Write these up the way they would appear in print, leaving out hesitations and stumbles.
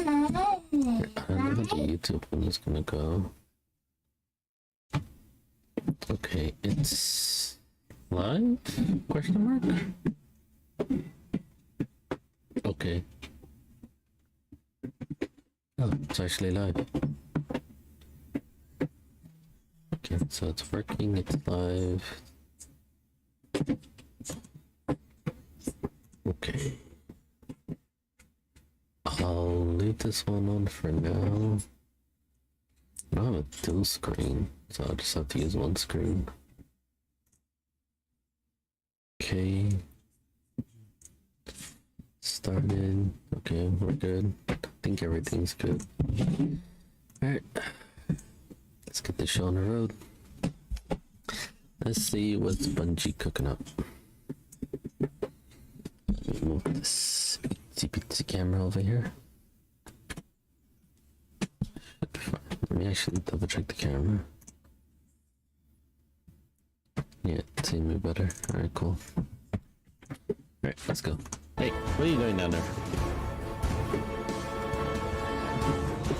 don't know the YouTube one is gonna go. Okay, it's live? Question mark? Okay. Oh, it's actually live. Okay, so it's working, it's live. Okay. I'll leave this one on for now. I don't have a dual screen, so I'll just have to use one screen. Okay. Started. Okay, we're good. I think everything's good. Alright. Let's get this show on the road. Let's see what's Bungie cooking up. Move this itsy camera over here. Should be fine. Let me actually double check the camera. Yeah, it's seeing me better. Alright, cool. Alright, let's go. Hey, what are you doing down there?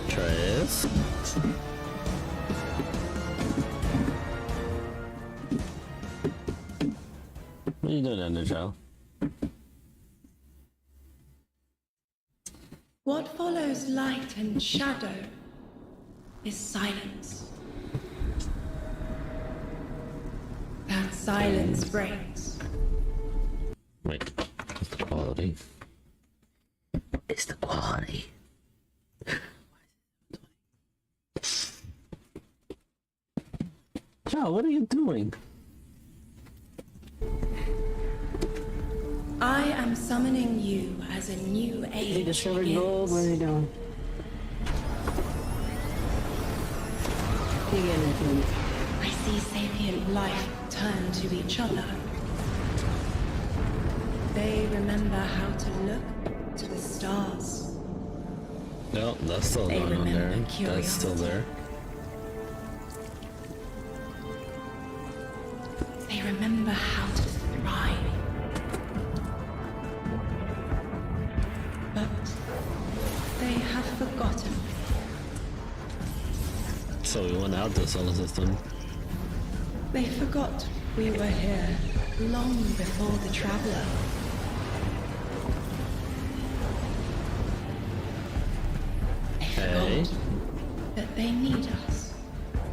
Trace? What are you doing down there, child? What follows light and shadow is silence. That silence breaks. Wait, it's the quality. It's the quality. Child, what are you doing? I am summoning you as a new age. He discovered gold. What are they doing? Dig in it. I see sapient life turn to each other. They remember how to look to the stars. No, that's still They going on there. remember That's still there. They remember how to thrive. But they have forgotten. So we went out the solar system. They forgot we were here long before the Traveler. They Hey. forgot that they need us.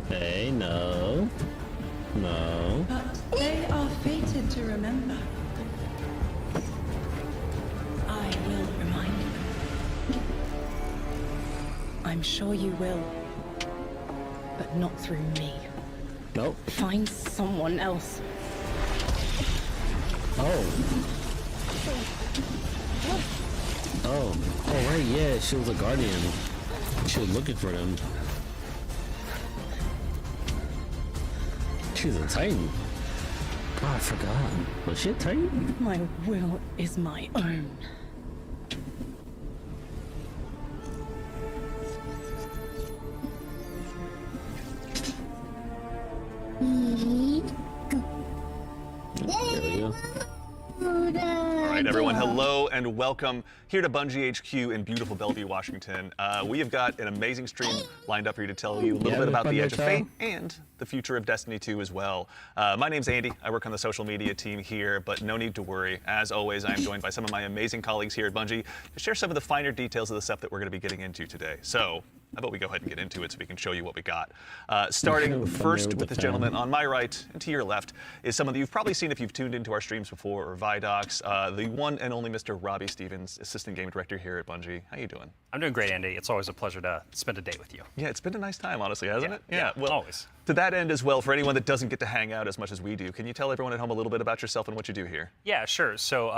Hey, no. No. But they are fated to remember. I will remind them. I'm sure you will. But not through me. Nope. Find someone else. Oh. Oh. Oh, right, yeah, she was a guardian. She was looking for them. She's a Titan. Oh, I forgot. Was she a Titan? My will is my own. There we go. All right, everyone, hello and welcome here to Bungie HQ in beautiful Bellevue, Washington. We have got an amazing stream lined up for you to tell you a little bit about the Edge of Fate and the future of Destiny 2 as well. My name's Andy. I work on the social media team here, but no need to worry. As always, I am joined by some of my amazing colleagues here at Bungie to share some of the finer details of the stuff that we're going to be getting into today. So, how about we go ahead and get into it so we can show you what we got. Starting first with the gentleman on my right and to your left is someone that you've probably seen if you've tuned into our streams before or Vidocs, the one and only Mr. Robbie Stevens, Assistant Game Director here at Bungie. How you doing? I'm doing great, Andy. It's always a pleasure to spend a day with you. Yeah, it's been a nice time, honestly, hasn't it? Yeah, well, always. To that end as well, for anyone that doesn't get to hang out as much as we do, can you tell everyone at home a little bit about yourself and what you do here? Yeah, sure. So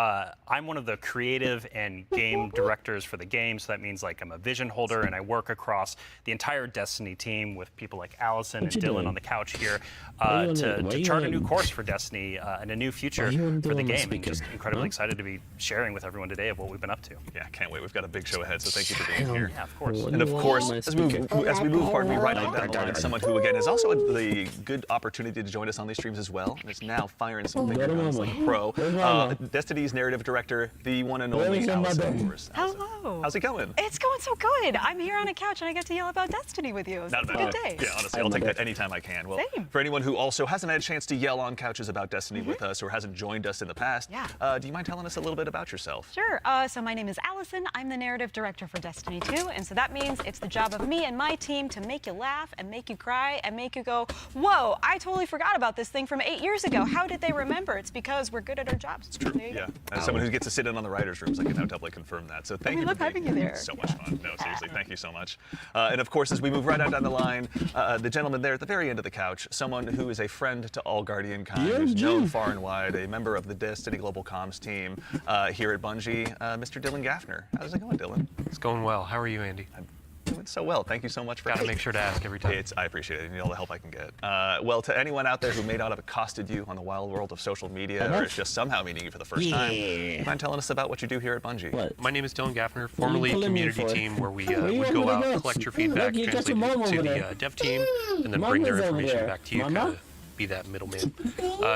I'm one of the creative and game directors for the game. So that means like I'm a vision holder and I work across the entire Destiny team with people like Allison and Dylan on the couch here to chart a new course for Destiny and a new future for the game. And just incredibly excited to be sharing with everyone today of what we've been up to. Yeah, can't wait. We've got a big show ahead, so thank you for being here. Yeah, of course. And of course, as we move, pardon me, right on down the line, someone who again has also had the good opportunity to join us on these streams as well, and is now firing some finger guns like a pro. Destiny's narrative director, the one and only Allison, of course. Hello. How's it going? It's going so good. I'm here on a couch and I get to yell about Destiny with you. It's Not a bad. good day. Yeah, honestly, I'll take that anytime I can. Well, Same. for anyone who also hasn't had a chance to yell on couches about Destiny with us or hasn't joined us in the past, do you mind telling us a little bit about yourself? Sure. So my name is Allison. I'm the narrative director for Destiny 2, and so that means it's the job of me and my team to make you laugh and make you cry and make you go, whoa, I totally forgot about this thing from 8 years ago. How did they remember? It's because we're good at our jobs. It's true. Yeah, as someone who gets to sit in on the writers' rooms, I can now doubly confirm that. So thank you for having being you here. there. So much fun. No, seriously, thank you so much. And of course, as we move right on down the line, the gentleman there at the very end of the couch, someone who is a friend to all Guardian kind, who's known far and wide, a member of the Destiny Global Comms team here at Bungie, Mr. Dylan Gaffner. How's it going, Dylan? It's going well. How are you, Andy? I'm doing so well. Thank you so much for Gotta make sure to ask every time. I appreciate it. You need all the help I can get. Well, to anyone out there who may not have accosted you on the wild world of social media or is just somehow meeting you for the first time, do you mind telling us about what you do here at Bungie? What? My name is Dylan Gaffner, formerly community team, where we would you go want me to out, go? collect your feedback, Look, you got translate your it mom to over the there. dev team, and then bring their Mama's over information there. back to you, Mama? kind of be that middleman.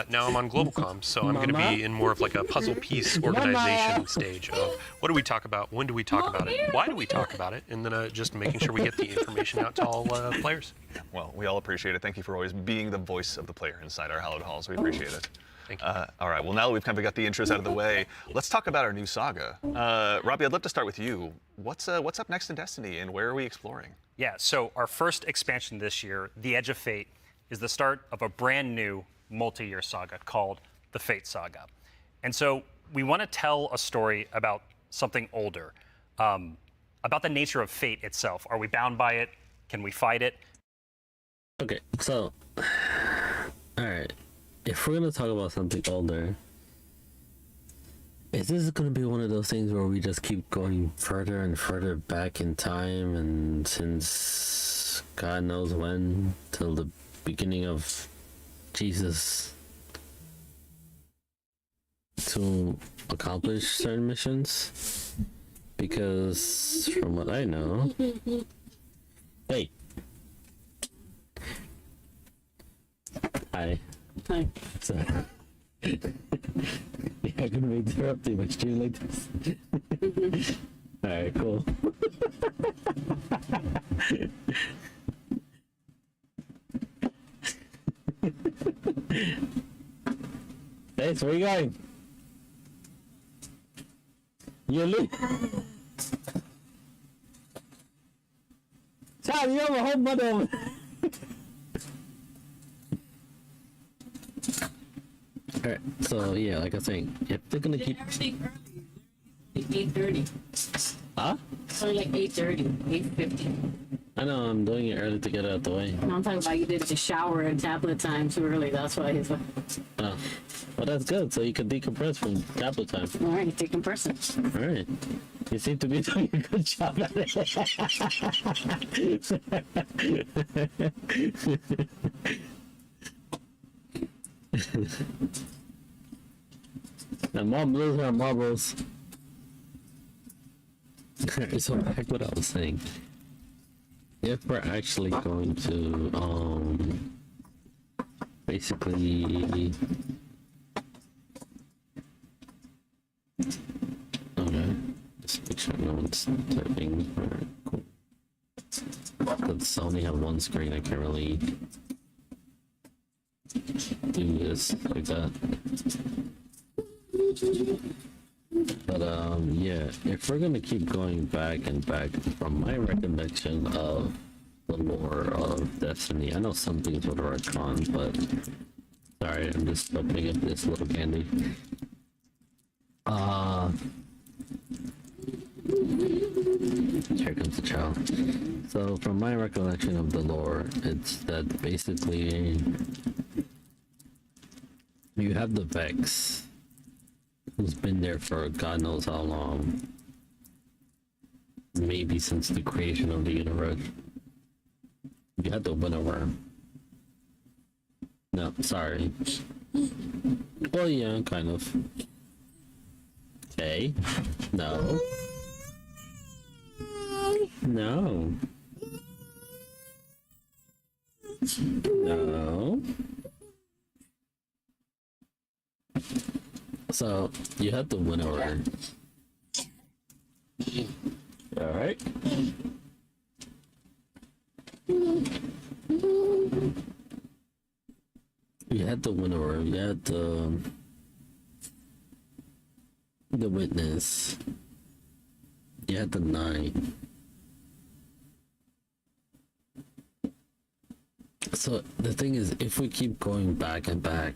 Now I'm on Global Comms, so I'm going to be in more of like a puzzle piece organization stage of what do we talk about, when do we talk about it, why do we talk about it, and then just making sure we get the information out to all players. Well, we all appreciate it. Thank you for always being the voice of the player inside our hallowed halls. We appreciate it. Thank you. All right, well, now that we've kind of got the intros out of the way, let's talk about our new saga. Robbie, I'd love to start with you. What's up next in Destiny, and where are we exploring? Yeah, so our first expansion this year, The Edge of Fate, is the start of a brand new multi-year saga called the Fate Saga. And so we want to tell a story about something older, about the nature of fate itself. Are we bound by it? Can we fight it? Okay, so, alright, if we're gonna talk about something older, is this gonna be one of those things where we just keep going further and further back in time, and since God knows when, till the beginning of Jesus, to accomplish certain missions? Because from what I know, hey, hi. Hi. So, yeah, I'm gonna be interrupting my stream like this. Alright, cool. Hey, so where you going? You look. Child, you have a whole mother over. Alright, so yeah, like I was saying, if they're gonna keep. Everything early. 8:30. Huh? Sorry, like 8:30, 8:50. I know, I'm doing it early to get it out the way. No, I'm talking about you did the shower and tablet time too early. That's why he's like, Oh. Well, that's good, so you can decompress from tablet time. all right, take in person. Alright. You seem to be doing a good job at it. And mom lose her marbles. So back what I was saying. If we're actually going to basically okay, just make sure no one's typing. Alright, cool. Because I only have one screen, I can't really do this like that. But yeah, if we're gonna keep going back and back, from my recollection of the lore of Destiny, I know some things would retcon, but sorry, I'm just opening up this little candy. Here comes the child. So from my recollection of the lore, it's that basically you have the Vex, who's been there for God knows how long, maybe since the creation of the universe. You had the Winter Worm. No, sorry. Well, yeah, kind of. Okay. No. No. No. So you have to win over. All right. You had the winner. You had the witness. You had the 9. So the thing is, if we keep going back and back,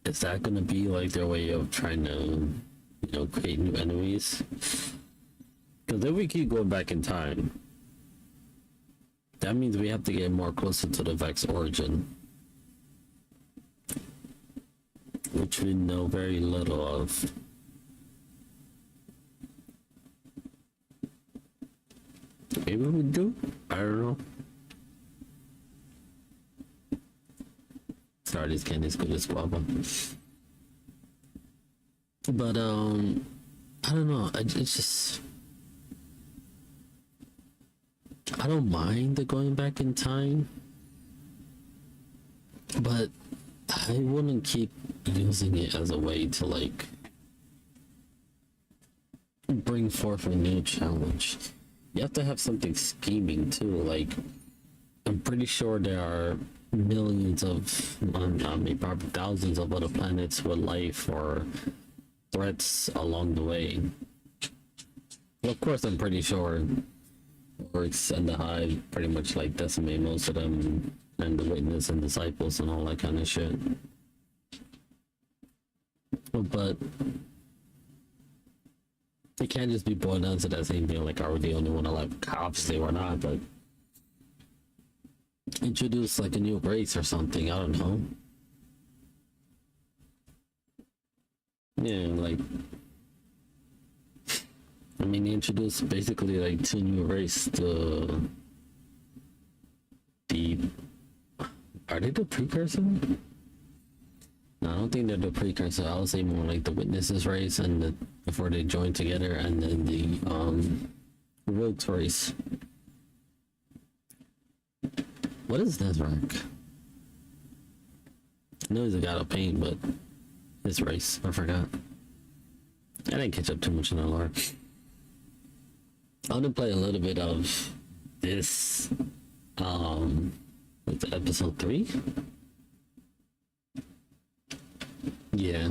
is that gonna be like their way of trying to, you know, create new enemies? Because if we keep going back in time, that means we have to get more closer to the Vex origin, which we know very little of. Maybe we do? I don't know. Sorry, these candies could just guava. But, I don't know. It's just... I don't mind the going back in time, but I wouldn't keep using it as a way to, like, bring forth a new challenge. You have to have something scheming too. Like, I'm pretty sure there are millions of, I mean, probably thousands of other planets with life or threats along the way. Well, of course, I'm pretty sure Orcs and the Hive pretty much like decimate most of them, and the Witness and Disciples and all that kind of shit. But it can't just be boiled down to that same thing, like, are we the only one alive? Obviously we're not, but introduce like a new race or something, I don't know. Yeah, like, I mean, they introduced basically like 2 new races. Are they the precursor? No, I don't think they're the precursor. I would say more like the Witnesses race, and before they join together, and then the Rogues race. What is this rank? I know he's a god of pain, but his race, I forgot. I didn't catch up too much in the lore. I want to play a little bit of this, what's it, episode 3? Yeah.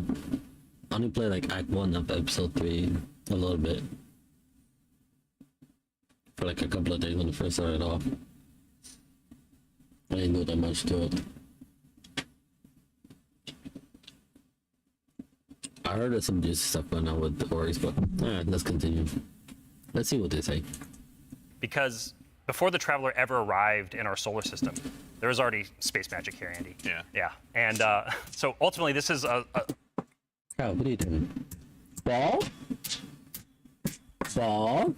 I want to play like Act 1 of episode 3 a little bit. For like a couple of days when it first started off. I didn't do that much to it. I heard there's some juicy stuff going on with the Orcs, but alright, let's continue. Let's see what they say. Because before the Traveler ever arrived in our solar system, there was already space magic here, Andy. Yeah. Yeah. And so ultimately, this is a Kyle, what are you doing? Ball? Ball?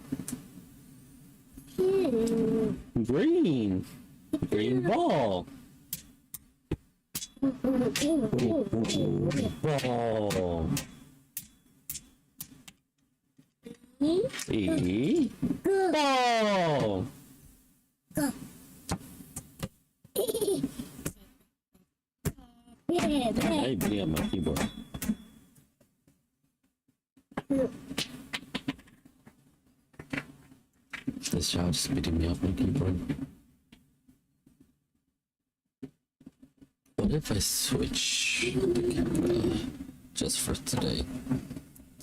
Green. Green ball. Ball. E. Ball. Hey, be on my keyboard. This child's speeding me up my keyboard. What if I switch the camera just for today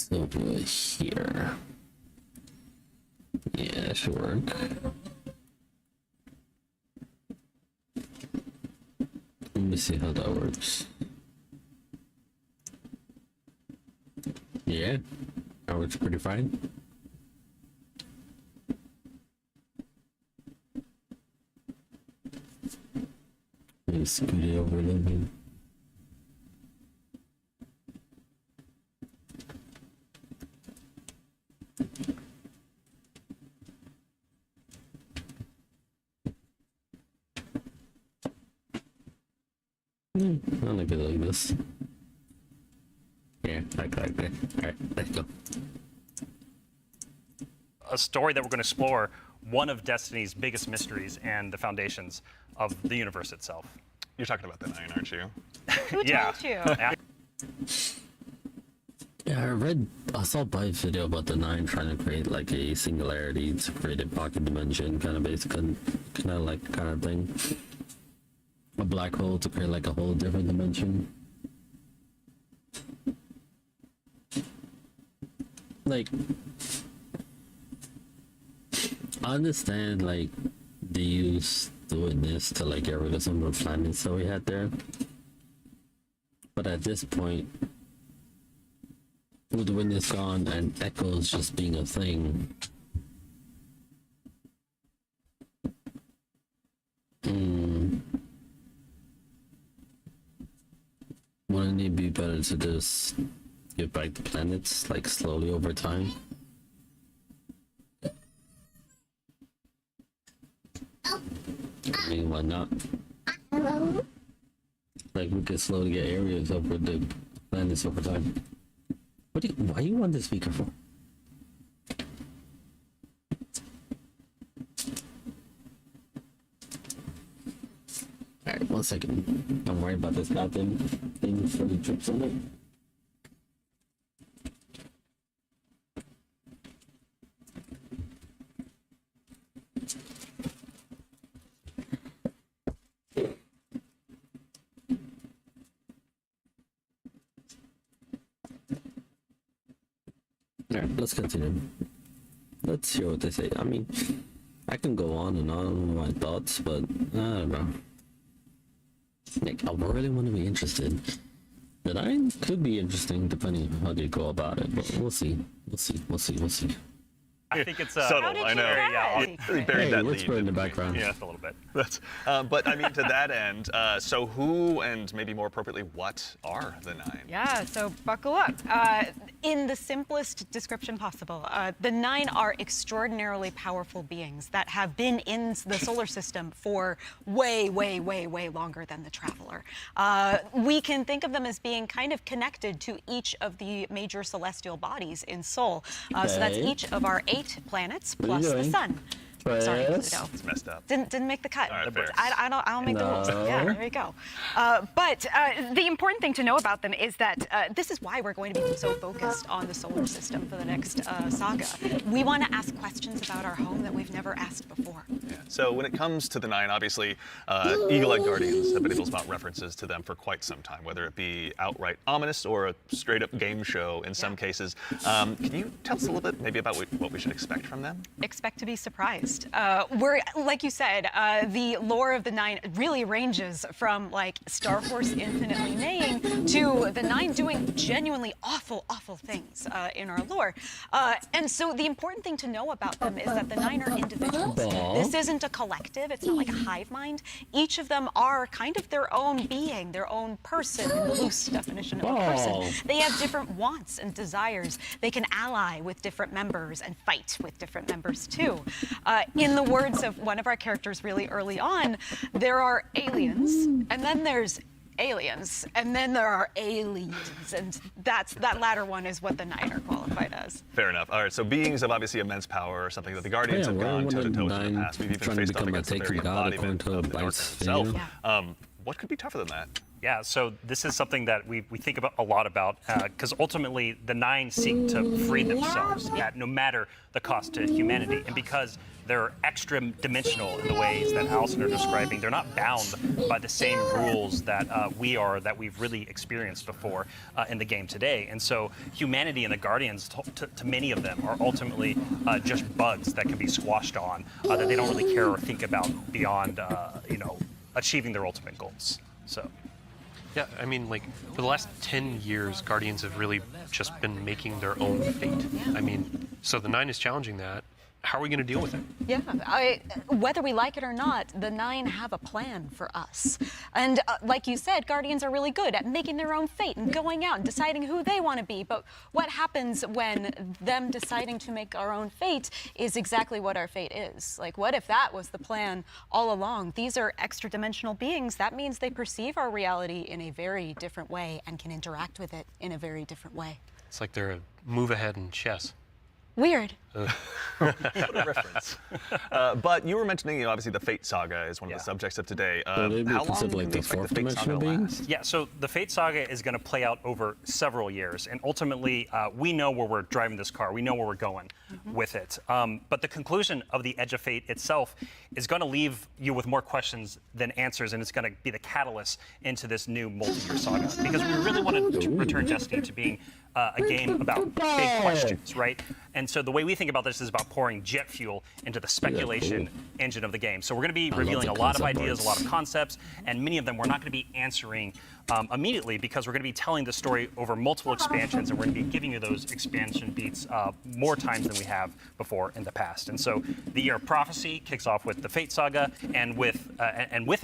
to here? Yeah, that should work. Let me see how that works. Yeah, that works pretty fine. Let me scoot it over a little bit. I like it like this. Yeah, like that. Alright, let's go. story that we're going to explore one of Destiny's biggest mysteries and the foundations of the universe itself. You're talking about the 9, aren't you? Who Yeah. told you? Yeah, I saw a video about the 9 trying to create like a singularity to create a pocket dimension kind of thing. A black hole to create like a whole different dimension. Like, I understand like they used doing this to like get rid of some of the planets that we had there. But at this point, with the witness gone and echoes just being a thing, wouldn't it be better to just give back the planets like slowly over time? I mean, why not? Like, we could slowly get areas over the planets over time. Why you want the speaker for? Alright, 1 second. I'm worried about this goddamn thing for the trips on it. Alright, let's continue. Let's hear what they say. I mean, I can go on and on with my thoughts, but I don't know. Like, I really want to be interested. The 9 could be interesting depending on how they go about it, but we'll see. We'll see. I think it's subtle. How did I you know. guess? You really buried that let's lead. put it in the background. Yeah, just a little bit. That's, but I mean, to that end, so who and maybe more appropriately, what are the 9? Yeah, so buckle up. In the simplest description possible, the 9 are extraordinarily powerful beings that have been in the solar system for way longer than the Traveler. We can think of them as being kind of connected to each of the major celestial bodies in Sol. So that's each of our 8 planets plus the sun. Sorry, Pluto. It's messed up. Didn't make the cut. All right, fair. I don't make the rules. Yeah, there you go. But the important thing to know about them is that this is why we're going to be so focused on the solar system for the next saga. We want to ask questions about our home that we've never asked before. Yeah. So when it comes to the 9, obviously, Eagle-Eyed Guardians have been able to spot references to them for quite some time, whether it be outright ominous or a straight-up game show in some cases. Can you tell us a little bit maybe about what we should expect from them? Expect to be surprised. We're, like you said, the lore of the 9 really ranges from like Star Force infinitely neighing to the 9 doing genuinely awful things in our lore. And so the important thing to know about them is that the 9 are individuals. This isn't a collective. It's not like a hive mind. Each of them are kind of their own being, their own person in the loose definition of a person. They have different wants and desires. They can ally with different members and fight with different members too. In the words of one of our characters really early on, there are aliens, and then there's aliens, and then there are aliens, and that latter one is what the 9 are qualified as. Fair enough. All right, so beings of obviously immense power, or something that the Guardians have gone toe-to-toe with in the past. We've even faced off against the very embodiment of the darkness itself. What could be tougher than that? Yeah, so this is something that we think about a lot about, because ultimately the 9 seek to free themselves at no matter the cost to humanity. And because they're extra dimensional in the ways that Allison are describing, they're not bound by the same rules that we are, that we've really experienced before in the game today. And so humanity and the Guardians, to many of them, are ultimately just bugs that can be squashed on, that they don't really care or think about beyond, achieving their ultimate goals. So. Yeah, I mean, like, for the last 10 years, Guardians have really just been making their own fate. I mean, so the 9 is challenging that. How are we going to deal with it? Yeah, whether we like it or not, the 9 have a plan for us. And like you said, Guardians are really good at making their own fate and going out and deciding who they want to be. But what happens when them deciding to make our own fate is exactly what our fate is? Like, what if that was the plan all along? These are extra-dimensional beings. That means they perceive our reality in a very different way and can interact with it in a very different way. It's like they're a move ahead in chess. Weird. What a reference. But you were mentioning, obviously the Fate Saga is one of the subjects of today. So they'd be How long considered can like we the expect fourth the Fate Saga dimensional to being? last? Yeah, so the Fate Saga is going to play out over several years, and ultimately we know where we're driving this car. We know where we're going with it. But the conclusion of the Edge of Fate itself is going to leave you with more questions than answers, and it's going to be the catalyst into this new multi-year saga. Because we really want to return Destiny to being a game about big questions, right? And so the way we think about this is about pouring jet fuel into the speculation engine of the game. So we're going to be revealing a lot of ideas, a lot of concepts, and many of them we're not going to be answering immediately, because we're going to be telling the story over multiple expansions, and we're going to be giving you those expansion beats more times than we have before in the past. And so the Year of Prophecy kicks off with the Fate Saga, and with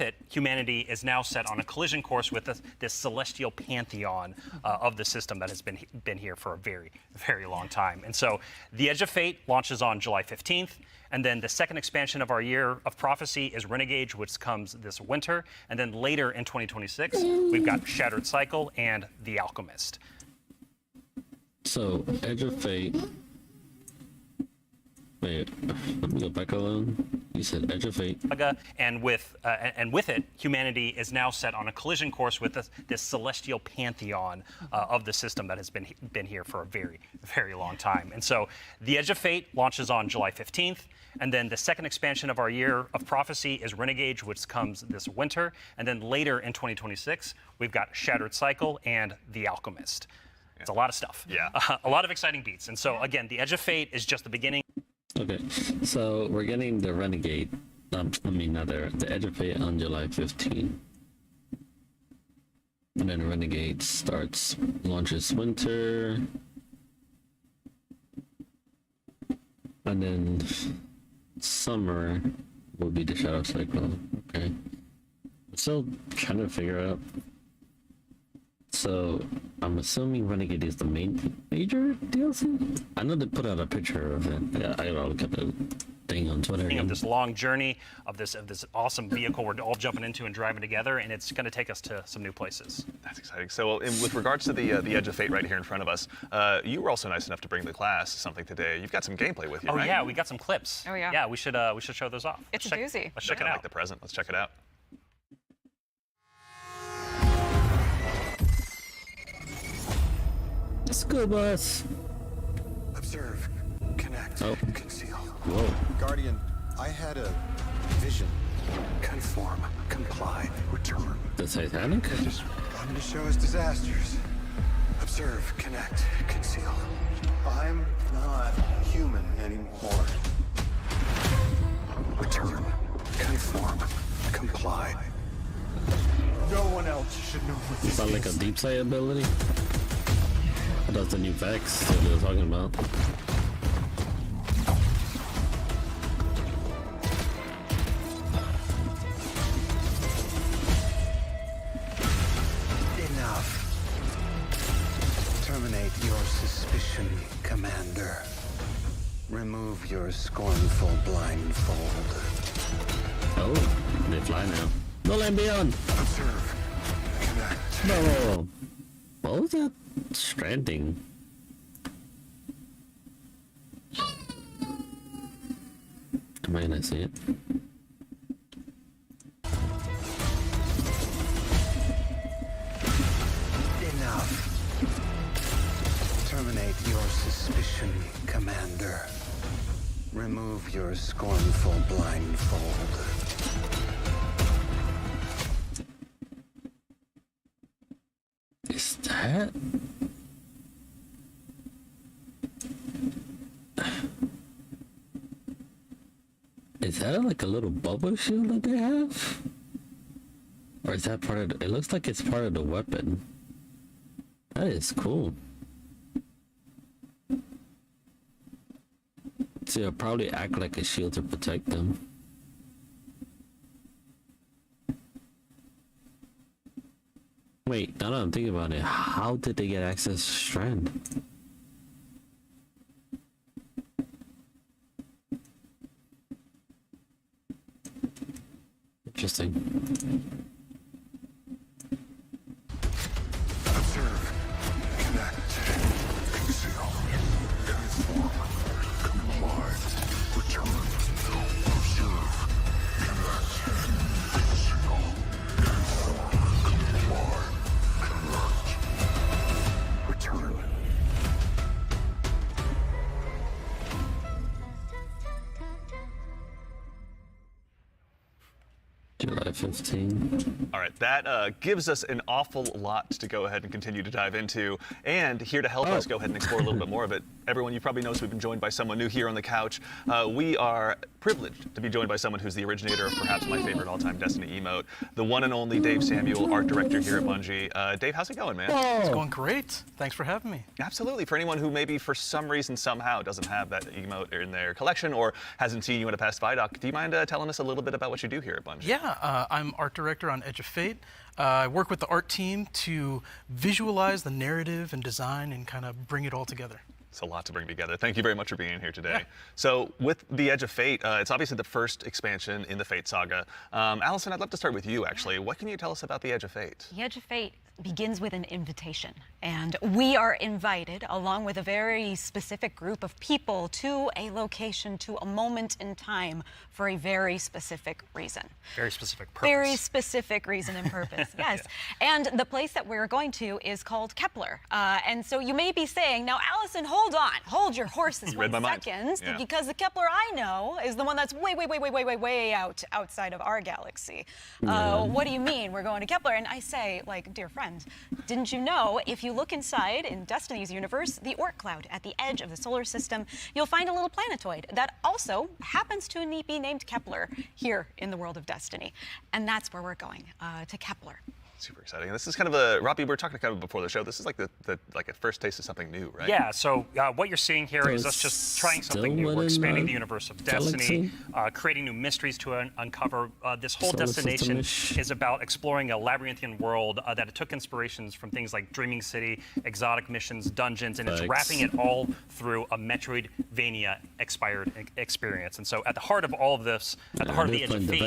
it, humanity is now set on a collision course with this celestial pantheon of the system that has been here for a very, very long time. And so the Edge of Fate launches on July 15th. And then the second expansion of our Year of Prophecy is Renegade, which comes this winter. And then later in 2026, we've got Shattered Cycle and The Alchemist. So, Edge of Fate. Wait, let me go back a little. You said Edge of Fate. And with it, humanity is now set on a collision course with this celestial pantheon of the system that has been here for a very, very long time. And so the Edge of Fate launches on July 15th. And then the second expansion of our Year of Prophecy is Renegade, which comes this winter. And then later in 2026, we've got Shattered Cycle and The Alchemist. It's a lot of stuff. Yeah. A lot of exciting beats. And so, again, the Edge of Fate is just the beginning. Okay, so we're getting the Renegade. The Edge of Fate on July 15th. And then Renegade launches winter. And then summer will be the Shadow Cycle. Okay. I'm still trying to figure out. So I'm assuming Renegade is the major DLC? I know they put out a picture of it. Yeah, I gotta look at the thing on Twitter. Of this long journey of this awesome vehicle we're all jumping into and driving together, and it's going to take us to some new places. That's exciting. So with regards to the Edge of Fate right here in front of us, you were also nice enough to bring the class something today. You've got some gameplay with you, right? Oh yeah, we got some clips. Oh, yeah. Yeah, we should show those off. It's a doozy. Let's check it out. Like the present. Let's check it out. School bus. Observe, connect, conceal. Whoa. Guardian, I had a vision. Conform, comply, return. The Titanic? Just come to show us disasters. Observe, connect, conceal. I'm not human anymore. Return, conform, comply. No one else should know what this Is that like a deep sight ability? That's the new Vex that we were talking about. Enough. Terminate your suspicion, Commander. Remove your scornful blindfold. Oh, they fly now. No land beyond! Observe. Connect. No! What was that? Stranding. Am I gonna see it? Enough. Terminate your suspicion, Commander. Remove your scornful blindfold. Is that? Is that like a little bubble shield that they have? Or is that part of it looks like it's part of the weapon. That is cool. So it'll probably act like a shield to protect them. Wait, now that I'm thinking about it, how did they get access to Strand? Interesting. Observe, connect, conceal, conform, comply. July 15. All right, that gives us an awful lot to go ahead and continue to dive into. And here to help us go ahead and explore a little bit more of it, everyone, you probably noticed we've been joined by someone new here on the couch. We are privileged to be joined by someone who's the originator of perhaps my favorite all-time Destiny emote, the one and only Dave Samuel, art director here at Bungie. Dave, how's it going, man? It's going great. Thanks for having me. Absolutely. For anyone who maybe for some reason somehow doesn't have that emote in their collection or hasn't seen you in a past Vidoc, do you mind telling us a little bit about what you do here at Bungie? Yeah, I'm art director on Edge of Fate. I work with the art team to visualize the narrative and design and kind of bring it all together. It's a lot to bring together. Thank you very much for being here today. Yeah. So with the Edge of Fate, it's obviously the first expansion in the Fate saga. Allison, I'd love to start with you, actually. What can you tell us about the Edge of Fate? The Edge of Fate begins with an invitation, and we are invited, along with a very specific group of people, to a location, to a moment in time, for a very specific reason. Very specific purpose. Very specific reason and purpose, yes. Yeah. And the place that we're going to is called Kepler. And so you may be saying, now, Allison, hold your horses you read my mind. Yeah. Because the Kepler I know is the one that's way outside of our galaxy. What do you mean we're going to Kepler? And I say, like, dear friend, didn't you know if you look inside in Destiny's universe, the Oort cloud at the edge of the solar system, you'll find a little planetoid that also happens to be named Kepler here in the world of Destiny. And that's where we're going, to Kepler. Super exciting. This is kind of a, Robbie, we were talking kind of before the show, this is like like a first taste of something new, right? Yeah, so what you're seeing here is us just trying something new. We're expanding the universe of Destiny, creating new mysteries to uncover. This whole destination is about exploring a labyrinthian world that took inspirations from things like Dreaming City, exotic missions, dungeons, and it's wrapping it all through a Metroidvania expired experience. And so at the heart of all of this, at the heart of the Edge of Fate,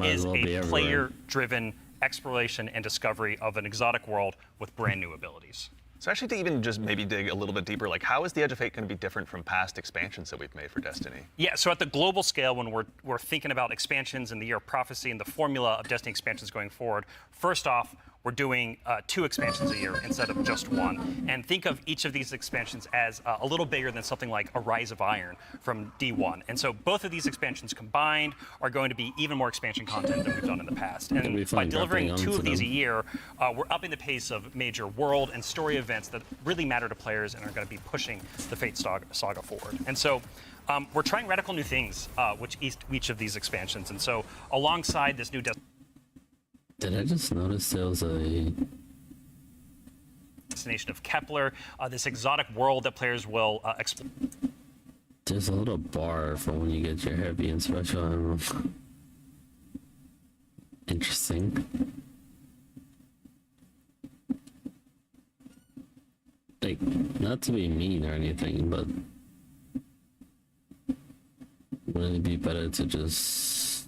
is a player-driven exploration and discovery of an exotic world with brand new abilities. So actually to even just maybe dig a little bit deeper, like how is the Edge of Fate going to be different from past expansions that we've made for Destiny? Yeah, so at the global scale, when we're thinking about expansions in the Year of Prophecy and the formula of Destiny expansions going forward, first off, we're doing 2 expansions a year instead of just 1. And think of each of these expansions as a little bigger than something like a Rise of Iron from D1. And so both of these expansions combined are going to be even more expansion content than we've done in the past. And by delivering 2 of these a year, we're upping the pace of major world and story events that really matter to players and are going to be pushing the Fate saga forward. And so we're trying radical new things with each of these expansions. And so alongside this new Did I just notice there was a destination of Kepler, this exotic world that players will explore? There's a little bar for when you get your heavy and special ammo. Interesting. Like, not to be mean or anything, but wouldn't it be better to just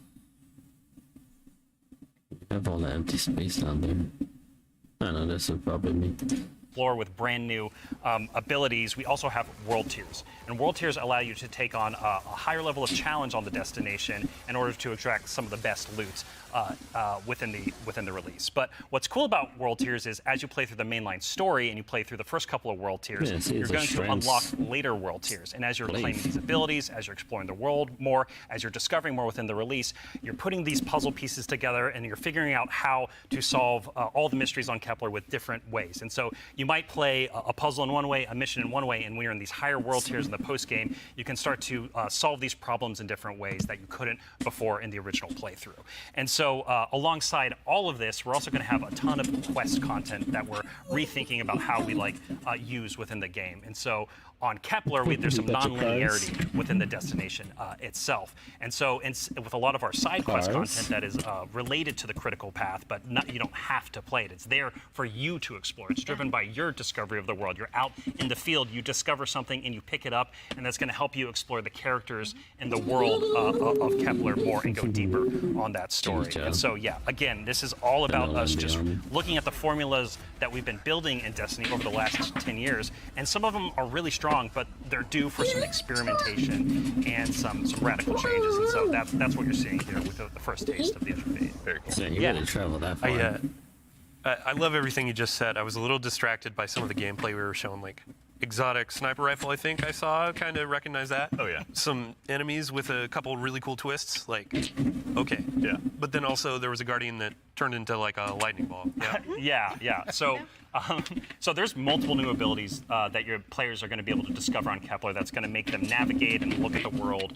have all the empty space down there? I know this would probably me. Explore with brand new abilities. We also have world tiers, and world tiers allow you to take on a higher level of challenge on the destination in order to extract some of the best loot within the release. But what's cool about world tiers is as you play through the mainline story and you play through the first couple of world tiers, you're going to unlock later world tiers. And as you're claiming these abilities, as you're exploring the world more, as you're discovering more within the release, you're putting these puzzle pieces together and you're figuring out how to solve all the mysteries on Kepler with different ways. And so you might play a puzzle in one way, a mission in one way, and when you're in these higher world tiers in the post game, you can start to solve these problems in different ways that you couldn't before in the original playthrough. And so alongside all of this, we're also going to have a ton of quest content that we're rethinking about how we use within the game. And so on Kepler, there's some non-linearity within the destination itself. And so with a lot of our side quest content that is related to the critical path, but you don't have to play it. It's there for you to explore. It's driven by your discovery of the world. You're out in the field, you discover something, and you pick it up, and that's going to help you explore the characters and the world of Kepler more and go deeper on that story. And so, yeah, again, this is all about us just looking at the formulas that we've been building in Destiny over the last 10 years, and some of them are really strong, but they're due for some experimentation and some radical changes. And so that's what you're seeing here with the first taste of the Edge of Fate. Very cool. So you really travel that far. I love everything you just said. I was a little distracted by some of the gameplay we were showing. Like, exotic sniper rifle, I think I saw. Kind of recognize that. Oh, yeah. Some enemies with a couple really cool twists. Like, okay. Yeah. But then also there was a guardian that turned into like a lightning ball. Yeah. Yeah. So, so there's multiple new abilities that your players are going to be able to discover on Kepler. That's going to make them navigate and look at the world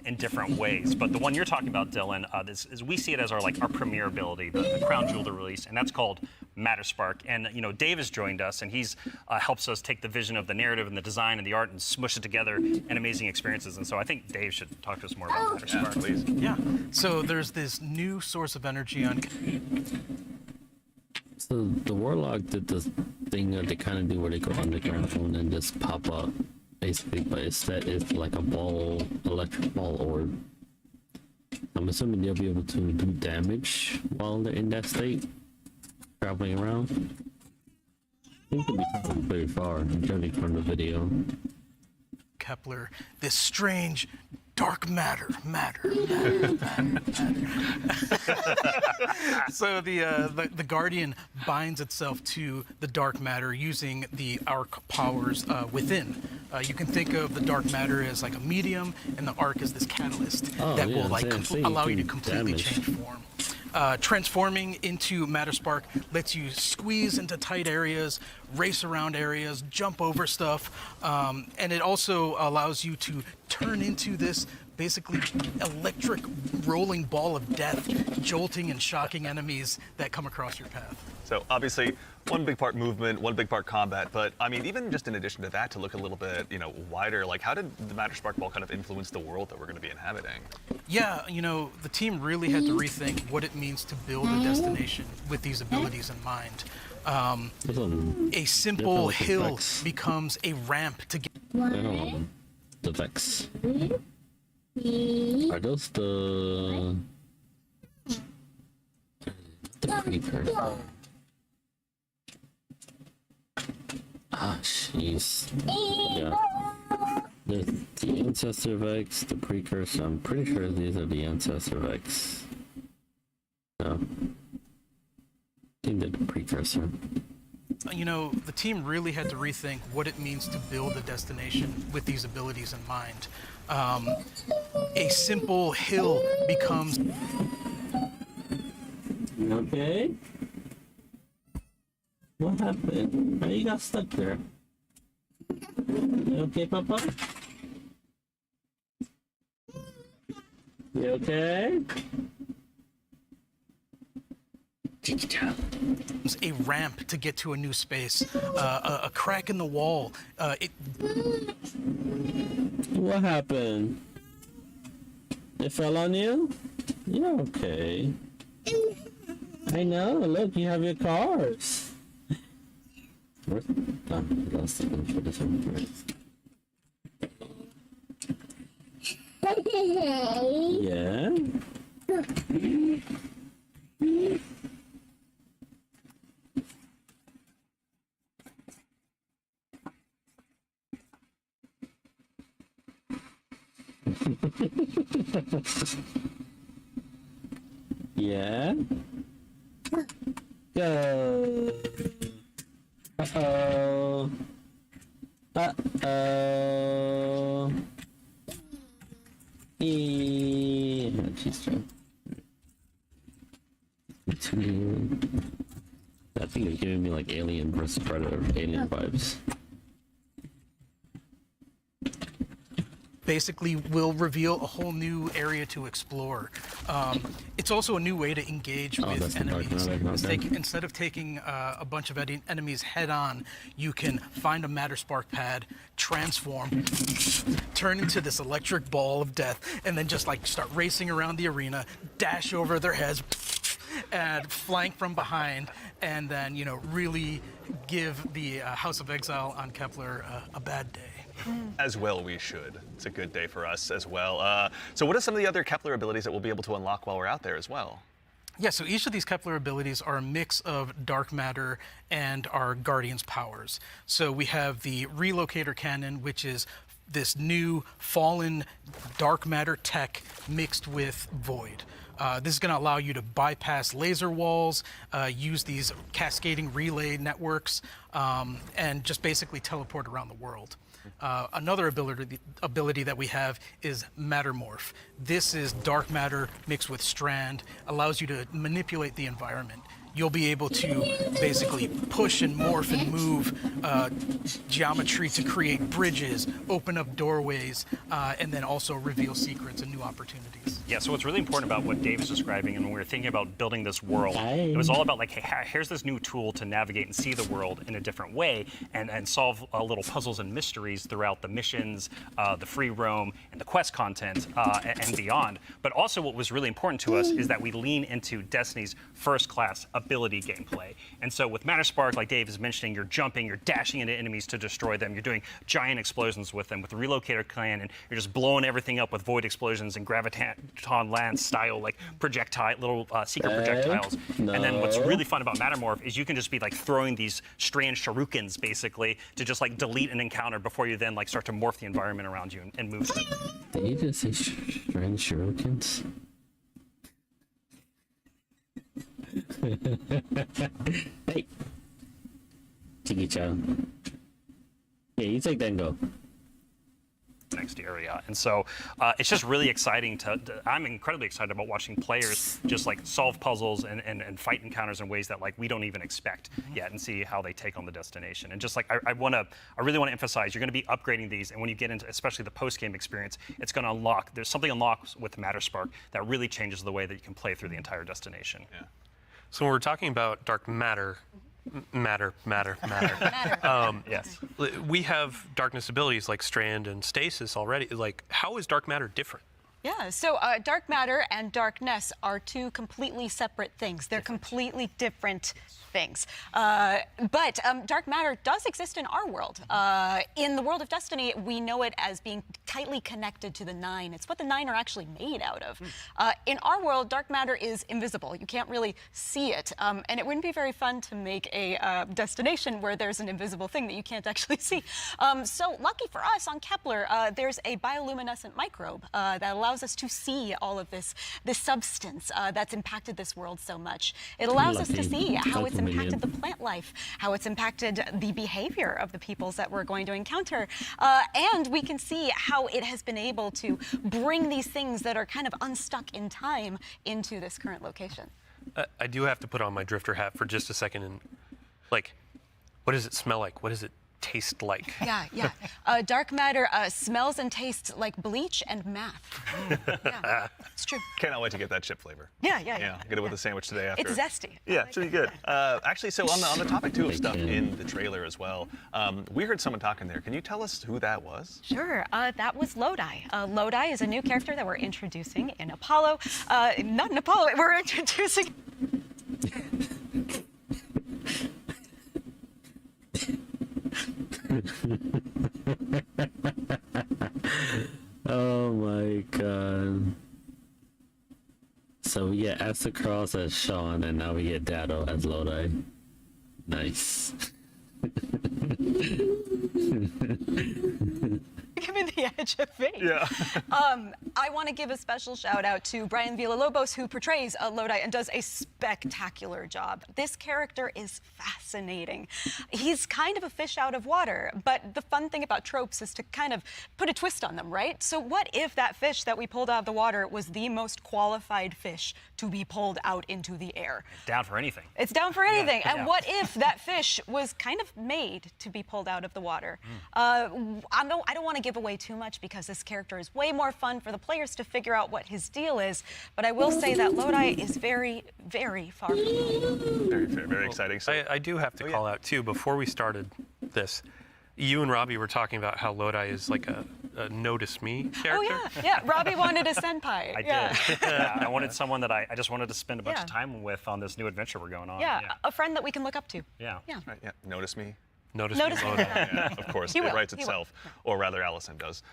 in different ways. But the one you're talking about, Dylan, is we see it as our premier ability, the crown jewel to release, and that's called Matter Spark. And Dave has joined us, and he's helps us take the vision of the narrative and the design and the art and smush it together in amazing experiences. And so I think Dave should talk to us more about Matter Spark, please. Yeah. So there's this new source of energy on. So the Warlock did this thing that they kind of do where they go underground and then just pop up, basically, but instead it's like a ball, electric ball orb. I'm assuming they'll be able to do damage while they're in that state, traveling around. I think they'll be traveling very far, judging from the video. Kepler, this strange dark matter. So the Guardian binds itself to the dark matter using the arc powers within. You can think of the dark matter as like a medium, and the arc as this catalyst that will like allow you to completely change form. Transforming into Matter Spark lets you squeeze into tight areas, race around areas, jump over stuff, and it also allows you to turn into this basically electric rolling ball of death, jolting and shocking enemies that come across your path. So obviously, one big part movement, one big part combat, but I mean, even just in addition to that, to look a little bit, wider, like how did the Matter Spark Ball kind of influence the world that we're going to be inhabiting? Yeah, the team really had to rethink what it means to build a destination with these abilities in mind. A simple hill becomes a ramp to get. The Vex. Are those the precursor? Ah, jeez. Yeah. The Ancestor Vex, the precursor. I'm pretty sure these are the Ancestor Vex. No. I think they're the precursor. The team really had to rethink what it means to build a destination with these abilities in mind. A simple hill becomes. Okay. What happened? Why you got stuck there? You okay, Papa? You okay? A ramp to get to a new space, a crack in the wall. What happened? It fell on you? You're okay. I know. Look, you have your cars. Where's lost the for this one? Yeah. Yeah. Go. Uh-oh. Uh-oh. She's trying. I think it's giving me like Alien vs Predator, Alien vibes. Basically will reveal a whole new area to explore. It's also a new way to engage with enemies. Instead of taking a bunch of enemies head on, you can find a Matter Spark pad, transform, turn into this electric ball of death, and then just like start racing around the arena, dash over their heads, and flank from behind, and then really give the House of Exile on Kepler a bad day. As well we should. It's a good day for us as well. So what are some of the other Kepler abilities that we'll be able to unlock while we're out there as well? Yeah, so each of these Kepler abilities are a mix of dark matter and our Guardian's powers. So we have the Relocator Cannon, which is this new fallen dark matter tech mixed with void. This is going to allow you to bypass laser walls, use these cascading relay networks, and just basically teleport around the world. Another ability that we have is Mattermorph. This is dark matter mixed with strand, allows you to manipulate the environment. You'll be able to basically push and morph and move geometry to create bridges, open up doorways, and then also reveal secrets and new opportunities. Yeah, so what's really important about what Dave is describing, and when we were thinking about building this world, it was all about like, hey, here's this new tool to navigate and see the world in a different way and solve little puzzles and mysteries throughout the missions, the free roam, and the quest content, and beyond. But also what was really important to us is that we lean into Destiny's first-class ability gameplay. And so with Matterspark, like Dave is mentioning, you're jumping, you're dashing into enemies to destroy them, you're doing giant explosions with them. With the Relocator Clan, and you're just blowing everything up with void explosions and graviton lance style, like little secret projectiles. No. And then what's really fun about Mattermorph is you can just be like throwing these strange shurikens basically to just like delete an encounter before you then like start to morph the environment around you and move them. Did you just say strange shurikens? Hey, Tiki-chan. Yeah, you take that and go. Next area. And so it's just really exciting I'm incredibly excited about watching players just like solve puzzles and fight encounters in ways that like we don't even expect yet, and see how they take on the destination. And just like I really want to emphasize, you're going to be upgrading these, and when you get into especially the post-game experience, it's going to unlock, there's something unlocks with Matterspark that really changes the way that you can play through the entire destination. Yeah. So when we're talking about dark matter, Yes. we have darkness abilities like strand and stasis already. Like, how is dark matter different? Yeah, so dark matter and darkness are two completely separate things. They're completely different things. But dark matter does exist in our world. In the world of Destiny, we know it as being tightly connected to the Nine. It's what the Nine are actually made out of. In our world, dark matter is invisible. You can't really see it. And it wouldn't be very fun to make a destination where there's an invisible thing that you can't actually see. So lucky for us on Kepler, there's a bioluminescent microbe that allows us to see all of this substance that's impacted this world so much. It allows us to see how it's impacted the plant life, how it's impacted the behavior of the peoples that we're going to encounter. And we can see how it has been able to bring these things that are kind of unstuck in time into this current location. I do have to put on my drifter hat for just a second and, like, what does it smell like? What does it taste like? Yeah. Dark matter smells and tastes like bleach and math. Yeah, it's true. Cannot wait to get that chip flavor. Yeah. Get it with a sandwich today after. It's zesty. Yeah, it's really good. Actually, so on the topic too of stuff in the trailer as well, we heard someone talking there. Can you tell us who that was? Sure. That was Lodi. Lodi is a new character that we're introducing in Apollo. Not in Apollo. We're introducing. Oh my god. So we get Esther Cross as Sean, and now we get Dado as Lodi. Nice. Give me the edge of fate. Yeah. I want to give a special shout out to Brian Villalobos, who portrays Lodi and does a spectacular job. This character is fascinating. He's kind of a fish out of water, but the fun thing about tropes is to kind of put a twist on them, right? So what if that fish that we pulled out of the water was the most qualified fish to be pulled out into the air? Down for anything. It's down for anything. Yeah. And what if that fish was kind of made to be pulled out of the water? I don't want to give away too much because this character is way more fun for the players to figure out what his deal is, but I will say that Lodi is very, very far from home. Very exciting. So, I do have to call out too, before we started this, you and Robbie were talking about how Lodi is like a notice me character. Oh yeah. Robbie wanted a senpai. I did. Yeah, I wanted someone that I just wanted to spend a bunch of time with on this new adventure we're going on. Yeah, a friend that we can look up to. Yeah. right, yeah. Notice me. Notice Notice me, me, Mona. Yeah, of course, He it will, writes he will. itself, or rather Allison does.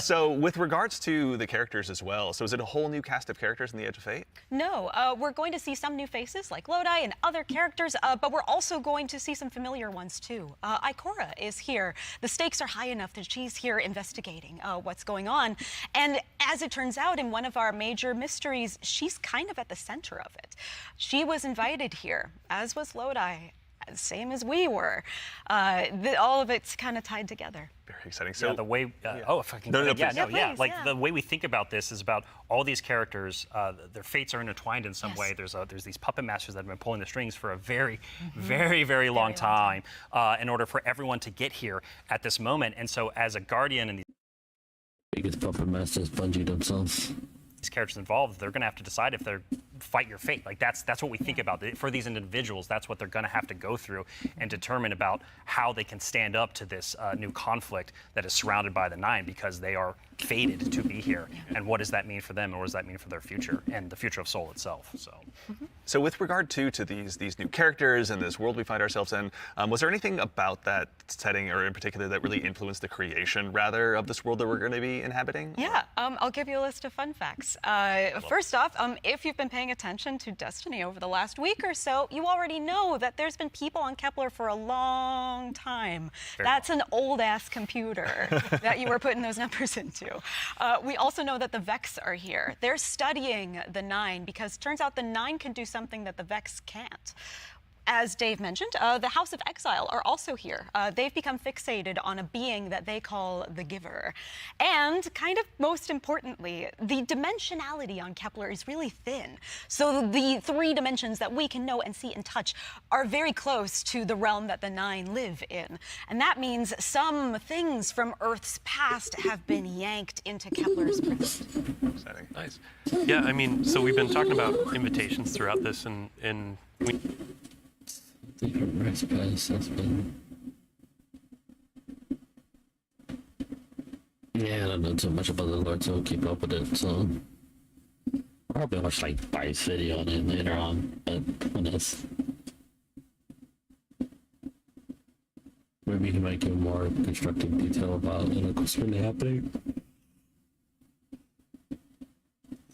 So with regards to the characters as well, so is it a whole new cast of characters in the Edge of Fate? No, we're going to see some new faces like Lodi and other characters, but we're also going to see some familiar ones too. Ikora is here. The stakes are high enough that she's here investigating what's going on. And as it turns out, in one of our major mysteries, she's kind of at the center of it. She was invited here, as was Lodi, same as we were. All of it's kind of tied together. Very exciting. So Yeah, the way, oh, if I can, No, no, yeah, please. no, Yeah, yeah, please, like yeah. the way we think about this is about all these characters, their fates are intertwined in some Yes. way. There's these puppet masters that have been pulling the strings for a very, very long time in order for everyone to get here at this moment. And so as a guardian and Biggest puppet masters Bungie themselves. these characters involved, they're going to have to decide if they're fight your fate. Like that's what we think about. For these individuals, that's what they're going to have to go through and determine about how they can stand up to this new conflict that is surrounded by the Nine, because they are fated to be here. And what does that mean for them, and what does that mean for their future and the future of Soul itself? So with regard to these new characters and this world we find ourselves in, was there anything about that setting, or in particular, that really influenced the creation, rather, of this world that we're going to be inhabiting? Yeah, I'll give you a list of fun facts. First off, if you've been paying attention to Destiny over the last week or so, you already know that there's been people on Kepler for a long time. That's an old-ass computer that you were putting those numbers into. We also know that the Vex are here. They're studying the Nine because it turns out the Nine can do something that the Vex can't. As Dave mentioned, the House of Exile are also here. They've become fixated on a being that they call the Giver. And kind of most importantly, the dimensionality on Kepler is really thin. So the 3 dimensions that we can know and see and touch are very close to the realm that the Nine live in. And that means some things from Earth's past have been yanked into Kepler's present. Exciting. Nice. Yeah, I mean, so we've been talking about invitations throughout this, and we Different recipes, that's been... Yeah, I don't know too much about the lore to keep up with it, so... I'll probably watch like Bites video on it later on, but who knows? Maybe he might give more constructive detail about what's really happening.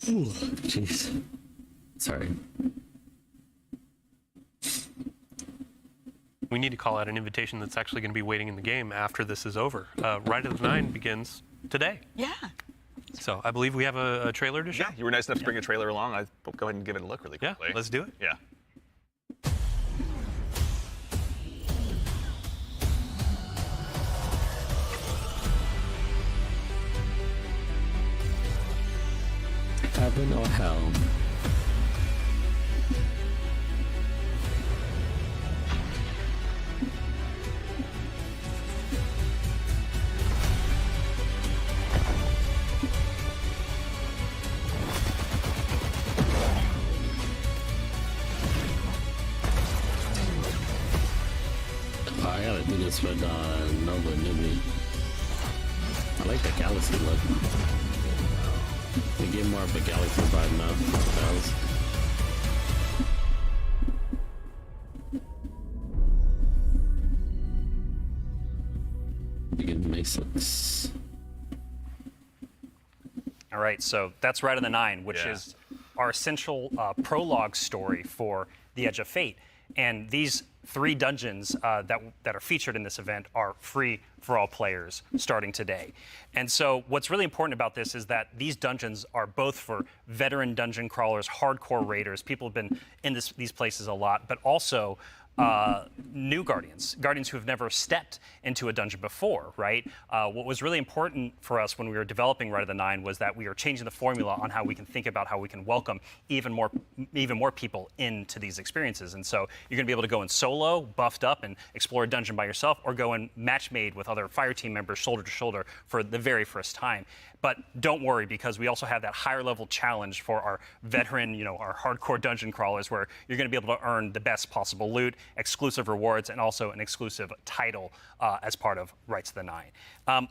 Ooh, jeez. Sorry. we need to call out an invitation that's actually going to be waiting in the game after this is over. Ride of the Nine begins today. Yeah. So I believe we have a trailer to show. Yeah, you were nice enough to bring a trailer along. I'll go ahead and give it a look really Yeah, quickly. let's do it. Yeah. Heaven or hell? Oh, I gotta do this with Nova Newbie. I like the galaxy look. They give more of a galaxy vibe now. Bells. You can make sense. All right, so that's Ride of the Nine, which Yeah. is our essential prologue story for The Edge of Fate. And these 3 dungeons that are featured in this event are free for all players starting today. And so what's really important about this is that these dungeons are both for veteran dungeon crawlers, hardcore raiders, people have been in these places a lot, but also new guardians who have never stepped into a dungeon before, right? What was really important for us when we were developing Ride of the Nine was that we are changing the formula on how we can think about how we can welcome even more people into these experiences. And so you're going to be able to go in solo, buffed up, and explore a dungeon by yourself, or go in match made with other fire team members shoulder to shoulder for the very first time. But don't worry, because we also have that higher level challenge for our veteran, our hardcore dungeon crawlers, where you're going to be able to earn the best possible loot, exclusive rewards, and also an exclusive title as part of Rights of the Nine.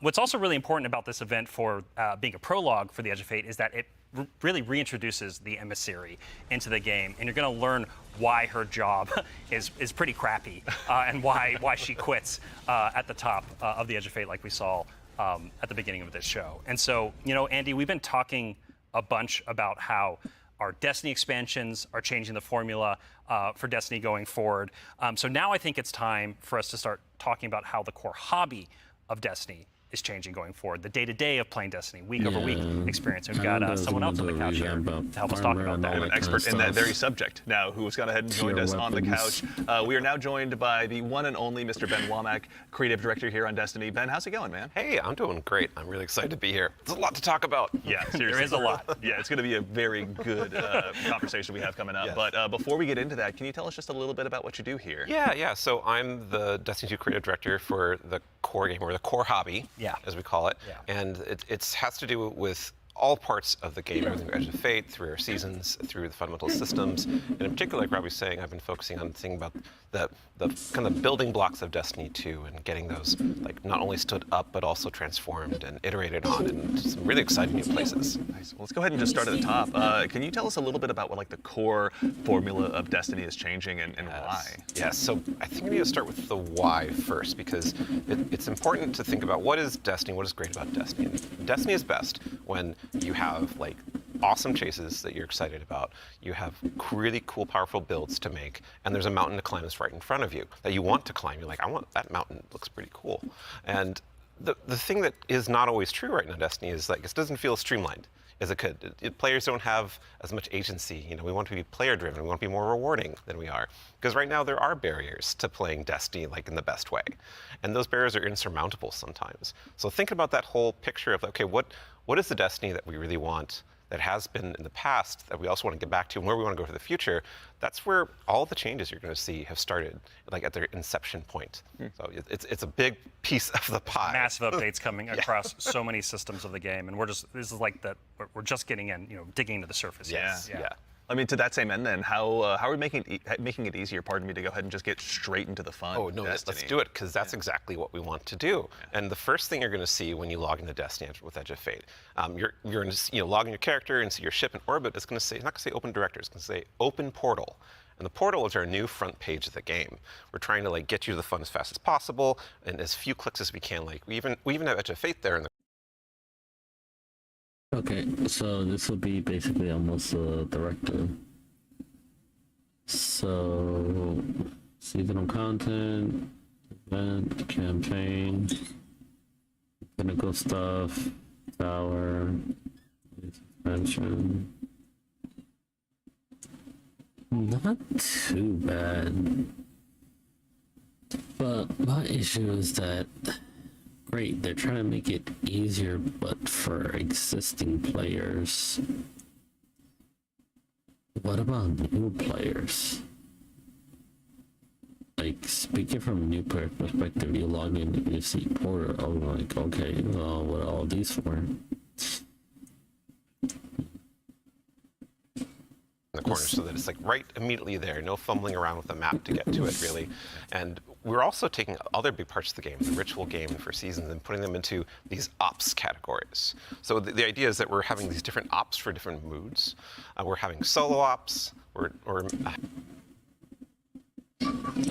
What's also really important about this event for being a prologue for the Edge of Fate is that it really reintroduces the emissary into the game, and you're going to learn why her job is pretty crappy and why she quits at the top of the Edge of Fate, like we saw at the beginning of this show. And so, you know, Andy, we've been talking a bunch about how our Destiny expansions are changing the formula for Destiny going forward. So now I think it's time for us to start talking about how the core hobby of Destiny is changing going forward. The day-to-day of playing Destiny, week over week experience. And we've got someone else on the couch here to help us talk about that. An expert in that very subject now, who's gone ahead and joined us on the couch. We are now joined by the one and only Mr. Ben Womack, creative director here on Destiny. Ben, how's it going, man? Hey, I'm doing great. I'm really excited to be here. There's a lot to talk about. Yeah, seriously. There is a lot. Yeah, it's going to be a very good conversation we have coming up. Yes. But before we get into that, can you tell us just a little bit about what you do here? Yeah. So I'm the Destiny 2 creative director for the core game, or the core hobby, as we call it. Yeah. And it has to do with all parts of the game, everything from Edge of Fate, through our seasons, through the fundamental systems. And in particular, like Robbie was saying, I've been focusing on thinking about the kind of building blocks of Destiny 2 and getting those like not only stood up, but also transformed and iterated on in some really exciting new places. Nice. Well, let's go ahead and just start at the top. Can you tell us a little bit about what like the core formula of Destiny is changing and why? Yes, so I think we need to start with the why first, because it's important to think about what is Destiny, what is great about Destiny. And Destiny is best when you have like awesome chases that you're excited about, you have really cool, powerful builds to make, and there's a mountain to climb that's right in front of you that you want to climb. You're like, I want that mountain, it looks pretty cool. And the thing that is not always true right now in Destiny is like it doesn't feel streamlined as it could. Players don't have as much agency. You know, we want to be player driven, we want to be more rewarding than we are. Because right now there are barriers to playing Destiny like in the best way. And those barriers are insurmountable sometimes. So think about that whole picture of, okay, what is the Destiny that we really want, that has been in the past, that we also want to get back to, and where we want to go for the future? That's where all the changes you're going to see have started, like at their inception point. So it's a big piece of the pie. Massive updates coming across so many systems of the game, and this is like that. We're just getting in, you know, digging into the surface. Yeah. I mean, to that same end, then, how are we making it easier, pardon me, to go ahead and just get straight into the fun? Oh, no, let's do it, because that's exactly what we want to do. Yeah. And the first thing you're going to see when you log into Destiny with Edge of Fate, you're going to log in your character and see your ship in orbit. It's going to say, it's not going to say Open Director, it's going to say Open Portal. And the portal is our new front page of the game. We're trying to like get you to the fun as fast as possible, and as few clicks as we can. Like we even have Edge of Fate there in the. Okay, so this will be basically almost a directive. So, seasonal content, event, campaign, pinnacle stuff, tower, expansion. Not too bad. But my issue is that, great, they're trying to make it easier, but for existing players. What about new players? Like, speaking from a new player perspective, you log in and you see Porter, I'm like, okay, well, what are all these for? The corner, so that it's like right immediately there, no fumbling around with the map to get to it, really. And we're also taking other big parts of the game, the ritual game for seasons, and putting them into these ops categories. So the idea is that we're having these different ops for different moods. We're having solo ops,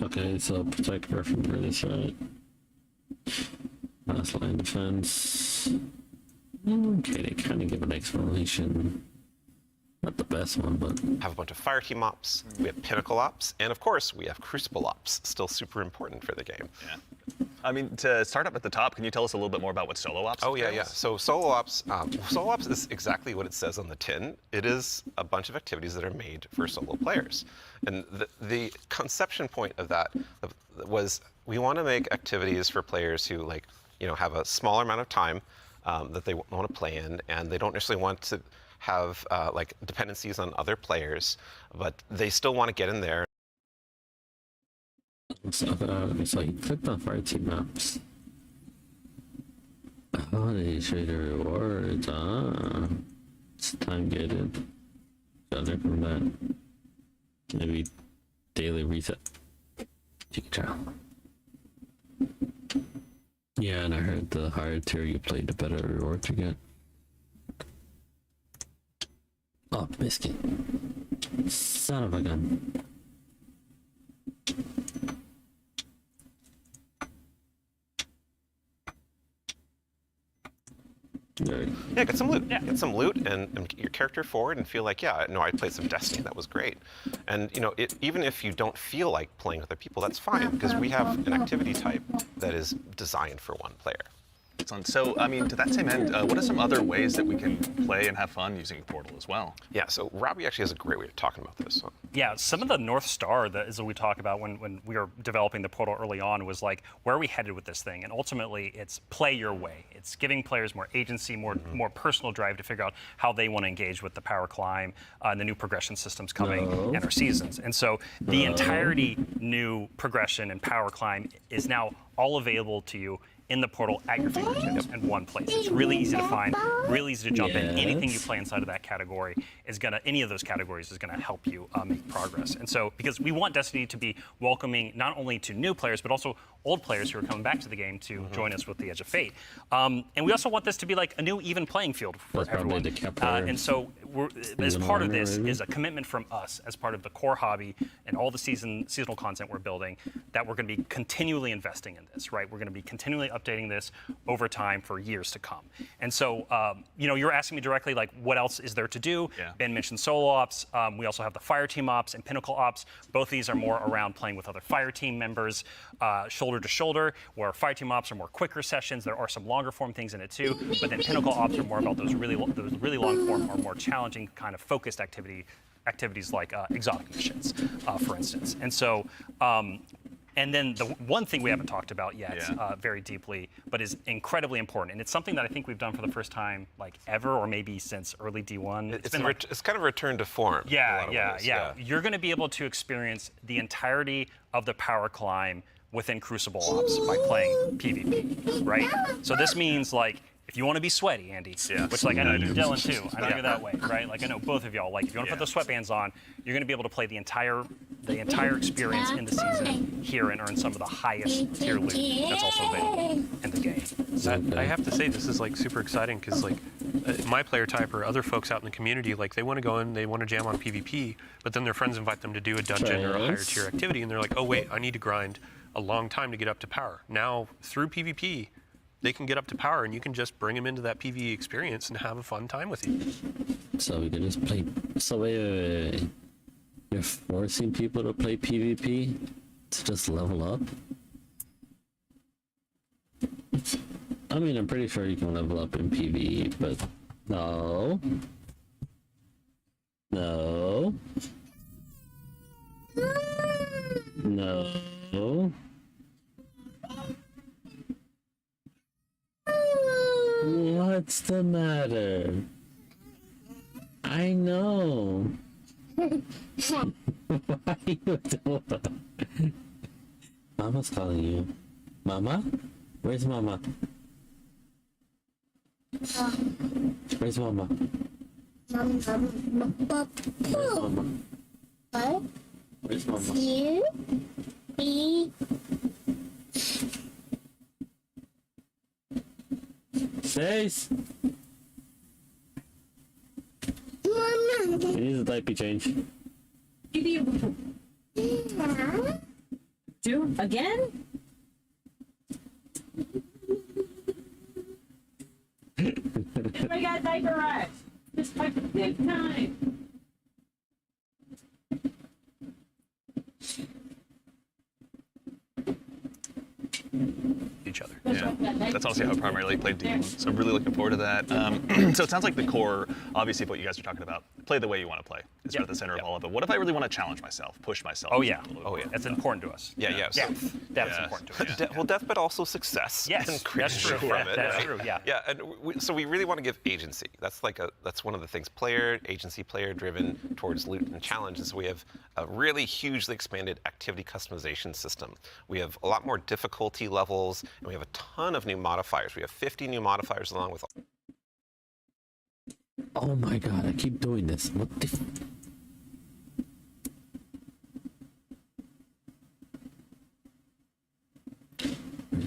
Okay, so protect her from further threat. Last line defense. Okay, they kind of give an explanation. Not the best one, but have a bunch of fire team ops. We have pinnacle ops, and of course we have crucible ops. Still super important for the game. Yeah. I mean, to start up at the top, can you tell us a little bit more about what solo ops? Oh yeah. So solo ops is exactly what it says on the tin. It is a bunch of activities that are made for solo players, and the conception point of that was we want to make activities for players who have a smaller amount of time that they want to play in, and they don't necessarily want to have dependencies on other players, but they still want to get in there. So you clicked on fire team maps. Oh, they show you the rewards. It's time gated. Got there from that. Maybe daily reset. You can try. Yeah, and I heard the higher tier you play, the better rewards you get. Oh, biscuit. Son of a gun. Yeah, get some loot. Yeah. Get some loot and get your character forward and feel like, yeah, no, I played some Destiny. That was great. And you know, even if you don't feel like playing with other people, that's fine because we have an activity type that is designed for one player. Excellent. So, I mean, to that same end, what are some other ways that we can play and have fun using Portal as well? Yeah, so Robbie actually has a great way of talking about this. So. Yeah, some of the North Star that is what we talk about when we were developing the Portal early on was like, where are we headed with this thing? And ultimately, it's play your way. It's giving players more agency, more personal drive to figure out how they want to engage with the power climb and the new progression systems coming and our seasons. And so the entirety new progression and power climb is now all available to you in the Portal at your fingertips in one place. It's really easy to find, really easy to jump in. Anything you play inside of that category is any of those categories is gonna help you make progress. And so, because we want Destiny to be welcoming not only to new players, but also old players who are coming back to the game to join us with the Edge of Fate. And we also want this to be like a new even playing field for everyone. And so, as part of this is a commitment from us as part of the core hobby and all the seasonal content we're building that we're gonna be continually investing in this, right? We're gonna be continually updating this over time for years to come. And so, you know, you're asking me directly, like, what else is there to do? Yeah. Ben mentioned solo ops. We also have the fire team ops and pinnacle ops. Both of these are more around playing with other fire team members, shoulder to shoulder, where fire team ops are more quicker sessions. There are some longer form things in it too, but then pinnacle ops are more about those really long form or more challenging kind of focused activities like exotic missions, for instance. And so, and then the one thing we haven't talked about yet very deeply, but is incredibly important, and it's something that I think we've done for the first time, like ever, or maybe since early D1. It's kind of a return to form. Yeah. You're going to be able to experience the entirety of the power climb within Crucible Ops by playing PvP, right? So this means, like, if you want to be sweaty, Andy, which, like, I know you, Dylan, too. I know you're that way, right? Like, I know both of y'all. Like, if you want to put those sweatbands on, you're going to be able to play the entire experience in the season here and earn some of the highest tier loot that's also available in the game. I have to say, this is, like, super exciting because, like, my player type or other folks out in the community, like, they want to go in, they want to jam on PvP, but then their friends invite them to do a dungeon or a higher tier activity, and they're like, oh, wait, I need to grind a long time to get up to power. Now, through PvP, they can get up to power, and you can just bring them into that PvE experience and have a fun time with you. So we can just play. So wait. You're forcing people to play PvP to just level up? I mean, I'm pretty sure you can level up in PvE, but no. No. No. What's the matter? I know. Why you doing that? Mama's calling you. Mama? Where's Mama? Where's Mama? Where's Mama? Where's Mama? Says. It needs a diaper change. Do again? Everybody got diaper rash. Just like a big time. Each other. Yeah, that's honestly how I primarily played D1, so I'm really looking forward to that. So it sounds like the core, obviously, of what you guys are talking about, play the way you want to play. It's at the center of all of it. What if I really want to challenge myself, push myself? Oh yeah, that's important to us. That's important to us. Well, death, but also success. Yes, that's true. That's true. Yeah. Yeah, and so we really want to give agency. That's one of the things. Player driven towards loot and challenge. And so we have a really hugely expanded activity customization system. We have a lot more difficulty levels, and we have a ton of new modifiers. We have 50 new modifiers along with. Oh my god, I keep doing this. What the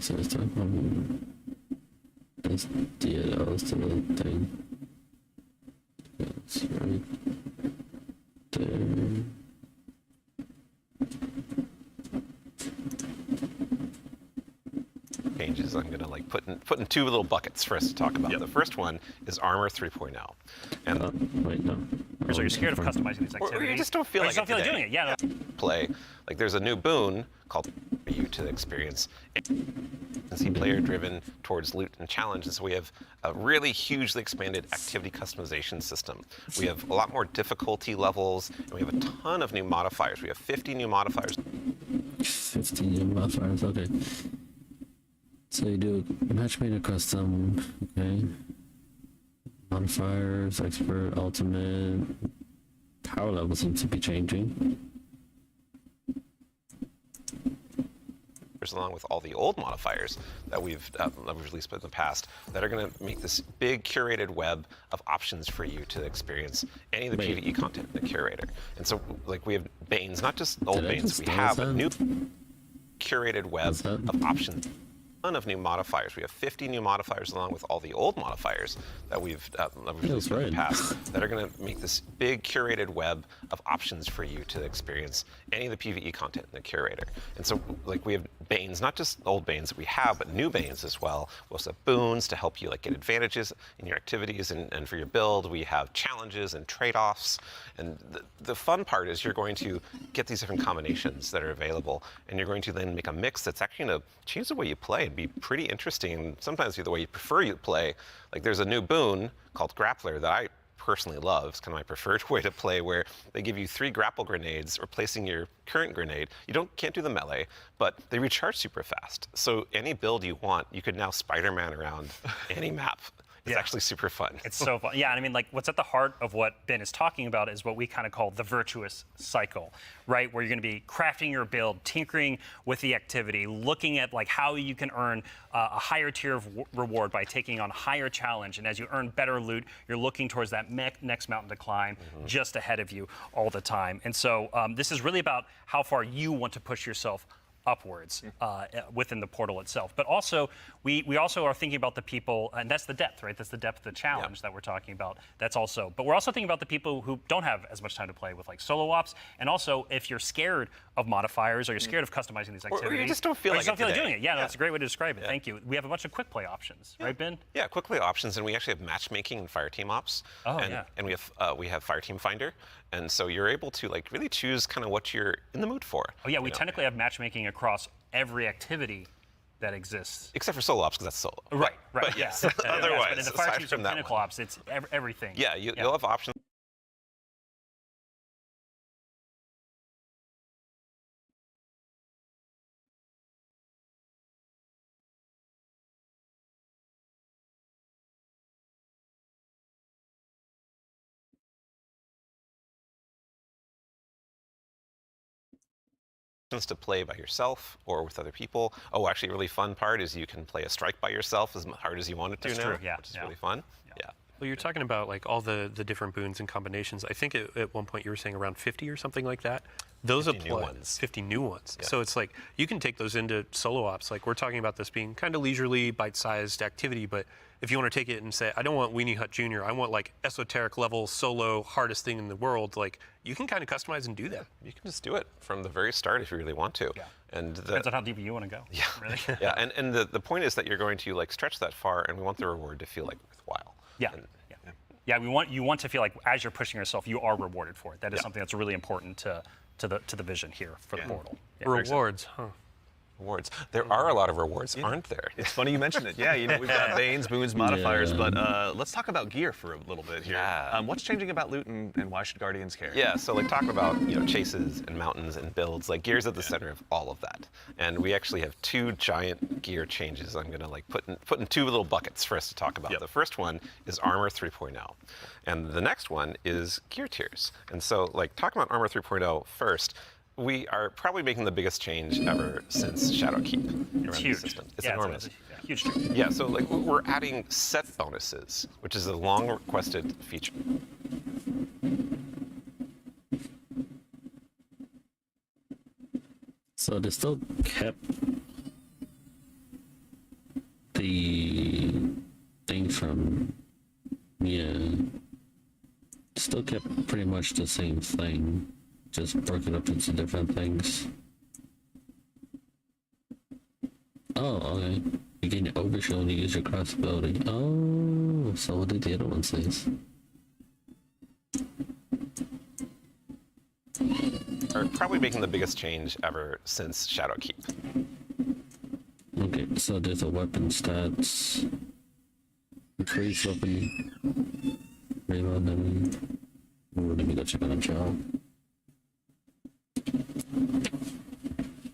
So it's time from this DLL to the thing. That's right. changes I'm gonna like put in two little buckets for us to talk about. The first one is Armor 3.0, and wait, no. So you're scared of customizing these activities? Or you just don't feel like you just don't feel like doing it. Yeah. No. Play like there's a new boon called for you to experience. Player driven towards loot and challenge, and so we have a really hugely expanded activity customization system. We have a lot more difficulty levels, and we have a ton of new modifiers. We have 50 new modifiers. 50 new modifiers, okay. So you do matchmaking custom, okay. Modifiers, expert, ultimate. Power level seems to be changing. Along with all the old modifiers that we've released in the past that are going to make this big curated web of options for you to experience any of the PvE content in the curator. And so, like, we have Banes, not just old Banes, we have a new curated web of options. Ton of new modifiers. We have 50 new modifiers along with all the old modifiers that we've released in the past that are going to make this big curated web of options for you to experience any of the PvE content in the curator. And so, like, we have Banes, not just old Banes that we have, but new Banes as well. We also have boons to help you like get advantages in your activities and for your build. We have challenges and trade-offs. And the fun part is you're going to get these different combinations that are available, and you're going to then make a mix that's actually going to change the way you play and be pretty interesting. Sometimes the way you prefer you play. Like there's a new boon called Grappler that I personally love. It's kind of my preferred way to play, where they give you 3 grapple grenades replacing your current grenade. You can't do the melee, but they recharge super fast. So any build you want, you could now Spider-Man around any map. It's actually super fun. It's so fun. Yeah, and I mean, like, what's at the heart of what Ben is talking about is what we kind of call the virtuous cycle, right? Where you're going to be crafting your build, tinkering with the activity, looking at like how you can earn a higher tier of reward by taking on higher challenge. And as you earn better loot, you're looking towards that next mountain to climb just ahead of you all the time. And so this is really about how far you want to push yourself upwards within the portal itself. But also, we also are thinking about the people, and that's the depth, right? That's the depth of the challenge that we're talking about. That's also, but we're also thinking about the people who don't have as much time to play with like solo ops. And also, if you're scared of modifiers or you're scared of customizing these activities, or you just don't feel like doing it. Yeah, that's a great way to describe it. Thank you. We have a bunch of quick play options, right, Ben? Yeah, quick play options, and we actually have matchmaking and Fireteam Ops. And we have Fireteam Finder, and so you're able to like really choose kind of what you're in the mood for. Oh yeah, we technically have matchmaking across every activity that exists. Except for solo ops, because that's solo. Right. But yes, otherwise, but in the Fireteam and Pinnacle Ops, it's everything. Yeah, you'll have options. To play by yourself or with other people. Oh, actually, a really fun part is you can play a strike by yourself as hard as you want it to now, which is really fun. Yeah. Well, you're talking about like all the different boons and combinations. I think at one point you were saying around 50 or something like that. Those 50 new ones. 50 new ones. Yeah. So it's like you can take those into solo ops. Like we're talking about this being kind of leisurely, bite-sized activity, but if you want to take it and say, I don't want Weenie Hut Jr., I want like esoteric level solo hardest thing in the world, like you can kind of customize and do that. You can just do it from the very start if you really want to. Yeah. And depends on how deep you want to go. Yeah. Really. Yeah. And the point is that you're going to like stretch that far, and we want the reward to feel like worthwhile. Yeah. Yeah, you want to feel like as you're pushing yourself, you are rewarded for it. That is something that's really important to the vision here for the portal. Yeah, rewards, huh? Rewards. There are a lot of rewards, aren't there? It's funny you mentioned it. Yeah, we've got Banes, boons, modifiers, but let's talk about gear for a little bit here. Yeah. What's changing about loot, and why should Guardians care? Yeah, so like talking about chases and mountains and builds, like gear's at the center of all of that. And we actually have 2 giant gear changes I'm gonna like put in 2 little buckets for us to talk about. The first one is Armor 3.0. And the next one is gear tiers. And so like talking about Armor 3.0 first, we are probably making the biggest change ever since Shadowkeep around the system. It's enormous. It's a huge change. Yeah, so like we're adding set bonuses, which is a long requested feature. So they still kept the thing from, still kept pretty much the same thing. Just broke it up into different things. Oh, okay. You gain overshield when you use your crossbow. Oh, so what did the other one say? Are probably making the biggest change ever since Shadowkeep. Okay, so there's a weapon stats. Increase weapon. Reload them. Ooh, let me go check on the job.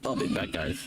I'll be back, guys.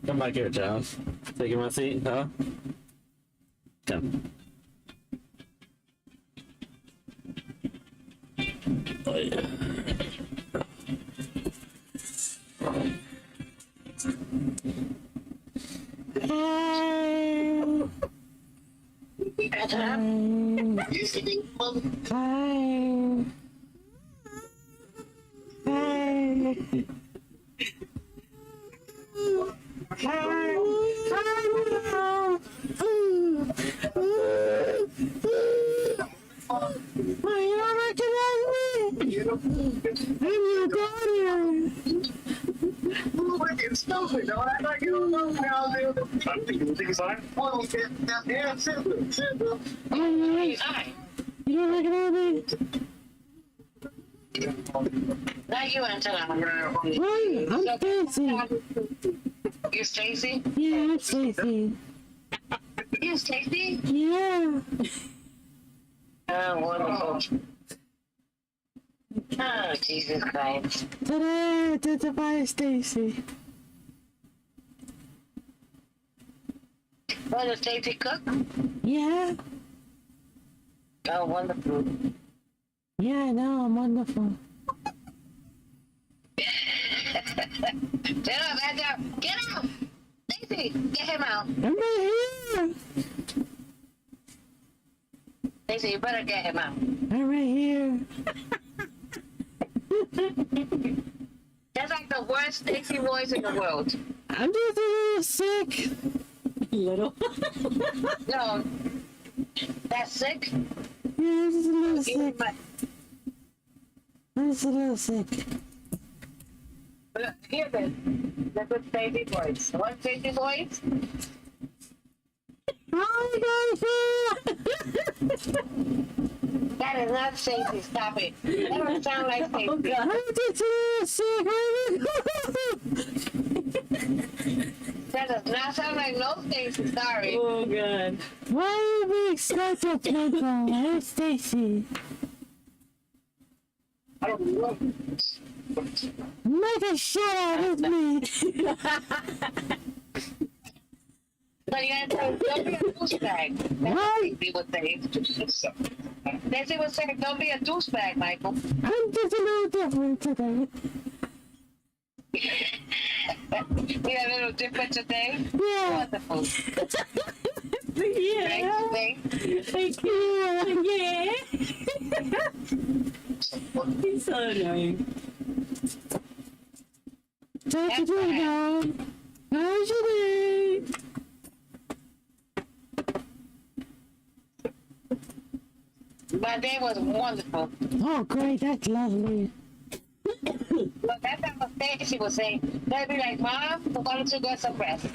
Come back here, Charles. Taking my seat, huh? Come. Oh, yeah. Not you, Antenna. Hi, I'm Stacy. You're Stacy? Yeah, I'm Stacy. You Stacy? Yeah. Oh, wonderful. Oh, Jesus Christ. Ta-da! Identify Stacy. Oh, the Stacy cook? Yeah. Oh, wonderful. Yeah, I know. I'm wonderful. Get up, Edgar. Get out. Stacy, get him out. I'm right here. Stacy, you better get him out. I'm right here. That's like the worst Stacy voice in the world. I'm just a little sick. Little. No. That's sick? Yeah, I'm just a little sick. I'm just a little sick. Hear this. The good Stacy voice. One Stacy voice? That is not Stacy. Stop it. That don't sound like Stacy. Oh, God. I'm just a little sick. That does not sound like no Stacy. Sorry. Oh, God. Why are you being such a temper? I'm Stacy. I don't know. Make a shit out of me. So you gotta say, don't be a douchebag. That's what Stacy would say. Stacy would say, don't be a douchebag, Michael. I'm just a little different today. We a little different today? Yeah. Wonderful. Yeah. Thank you. Yeah. He's so annoying. Take it down. How's your day? My day was wonderful. Oh, great. That's lovely. But that's not what Stacy was saying. They'd be like, Mom, why don't you get some rest?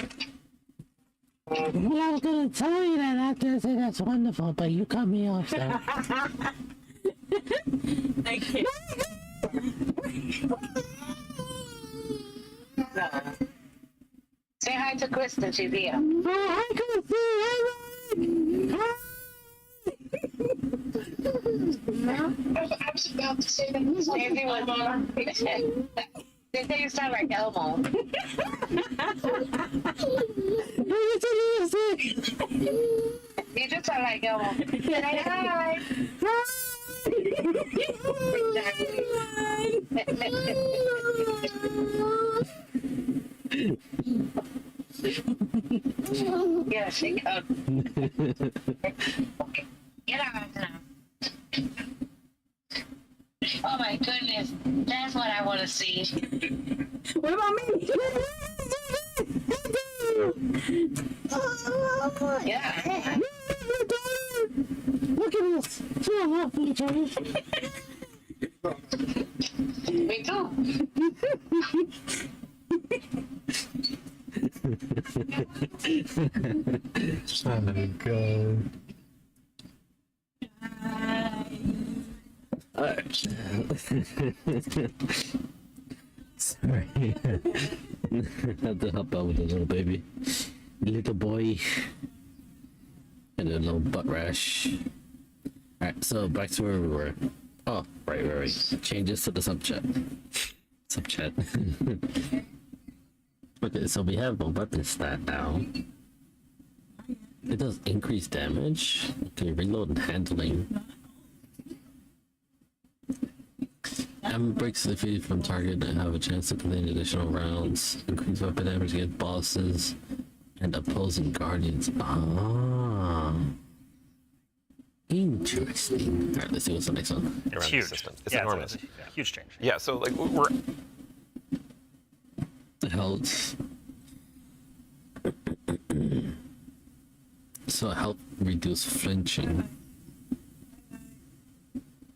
Well, I was going to tell you that after I said that's wonderful, but you cut me off, so. Thank you. Say hi to Kristen, she's here. Oh, I can see everything. I was about to say that. Stacy was they say you sound like Elmo. You just sound like Elmo. Say hi. Yeah, she goes. Okay. Get out now. Oh my goodness, that's what I want to see. What about me? Yeah. Look at this. So happy, Johnny. Me too. Oh my god. Sorry. Had to help out with the little baby. Little boy. And a little butt rash. Alright, so back to where we were. Oh, right. Changes to the subchat. Okay, so we have a weapon stat now. It does increase damage. Okay, reload and handling. Ammo breaks defeated from target and have a chance to contain additional rounds. Increase weapon damage against bosses and opposing guardians. Ah. Interesting. Alright, let's see what's the next one. It's huge. System. It's yeah, enormous. It's a huge change. Yeah, so like we're Health. So help reduce flinching.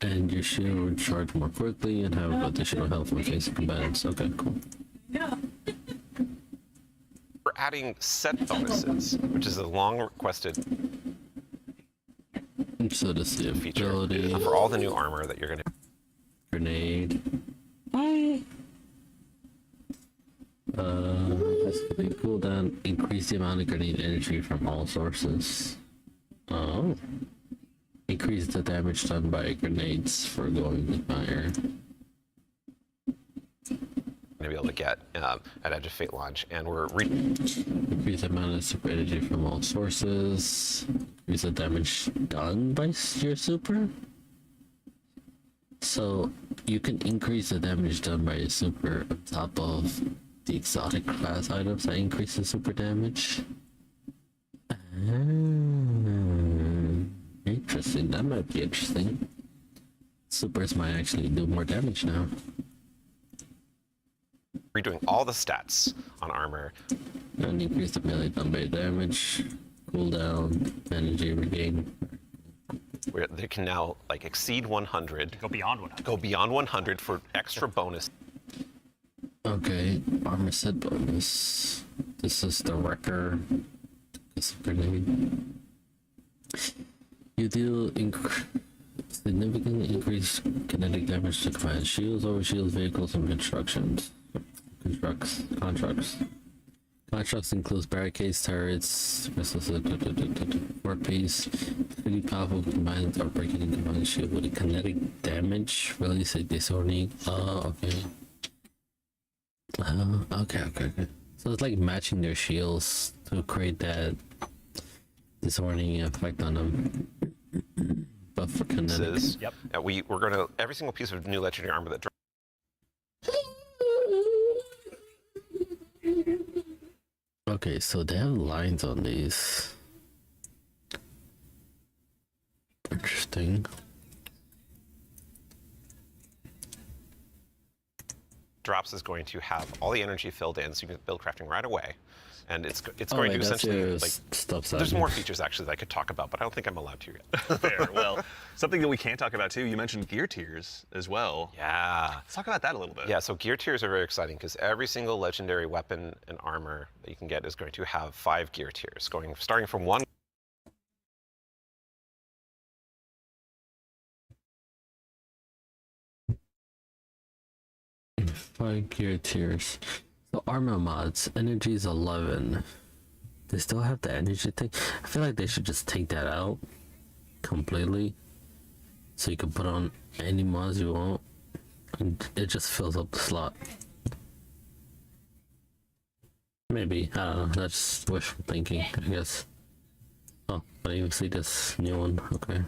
And your shield will charge more quickly and have additional health when facing combatants. Okay, cool. we're adding set bonuses, which is a long requested So this is the feature ability. for all the new armor that you're gonna. Grenade. Bye. Has to be cooldown. Increase the amount of grenade energy from all sources. Oh. Increase the damage done by grenades for going with fire. Gonna be be able to get at Edge of Fate launch, and we're increase the amount of super energy from all sources. Increase the damage done by your super. So you can increase the damage done by your super on top of the exotic class items that increase the super damage. Interesting. That might be interesting. Supers might actually do more damage now. redoing all the stats on armor. And increase the melee combat damage, cooldown, energy regain. Where they can now like exceed 100. Go beyond 100. Go beyond 100 for extra bonus. Okay, armor set bonus. This is the wrecker. This grenade. You deal significantly increased kinetic damage to command shields, overshields, vehicles, and constructions. Constructs. Constructs includes barricades, turrets, warpiece, pretty powerful combined or breaking and combined shield with a kinetic damage. Release a disorienting. Oh, okay. Okay. So it's like matching their shields to create that disorienting effect on them. But for kinetic. Yep. We're gonna every single piece of new legendary armor that drops. Okay, so they have lines on these. Interesting. Drops is going to have all the energy filled in, so you can build crafting right away. And it's going to essentially like there's more features actually that I could talk about, but I don't think I'm allowed to yet. Fair. Well, something that we can talk about too. You mentioned gear tiers as well. Yeah. Let's talk about that a little bit. Yeah. So gear tiers are very exciting because every single legendary weapon and armor that you can get is going to have 5 gear tiers, starting from 1. Five gear tiers. So armor mods, energy is 11. They still have the energy thing. I feel like they should just take that out completely, so you can put on any mods you want, and it just fills up the slot. Maybe, I don't know. That's wishful thinking, I guess. Oh, I even see this new one. Okay.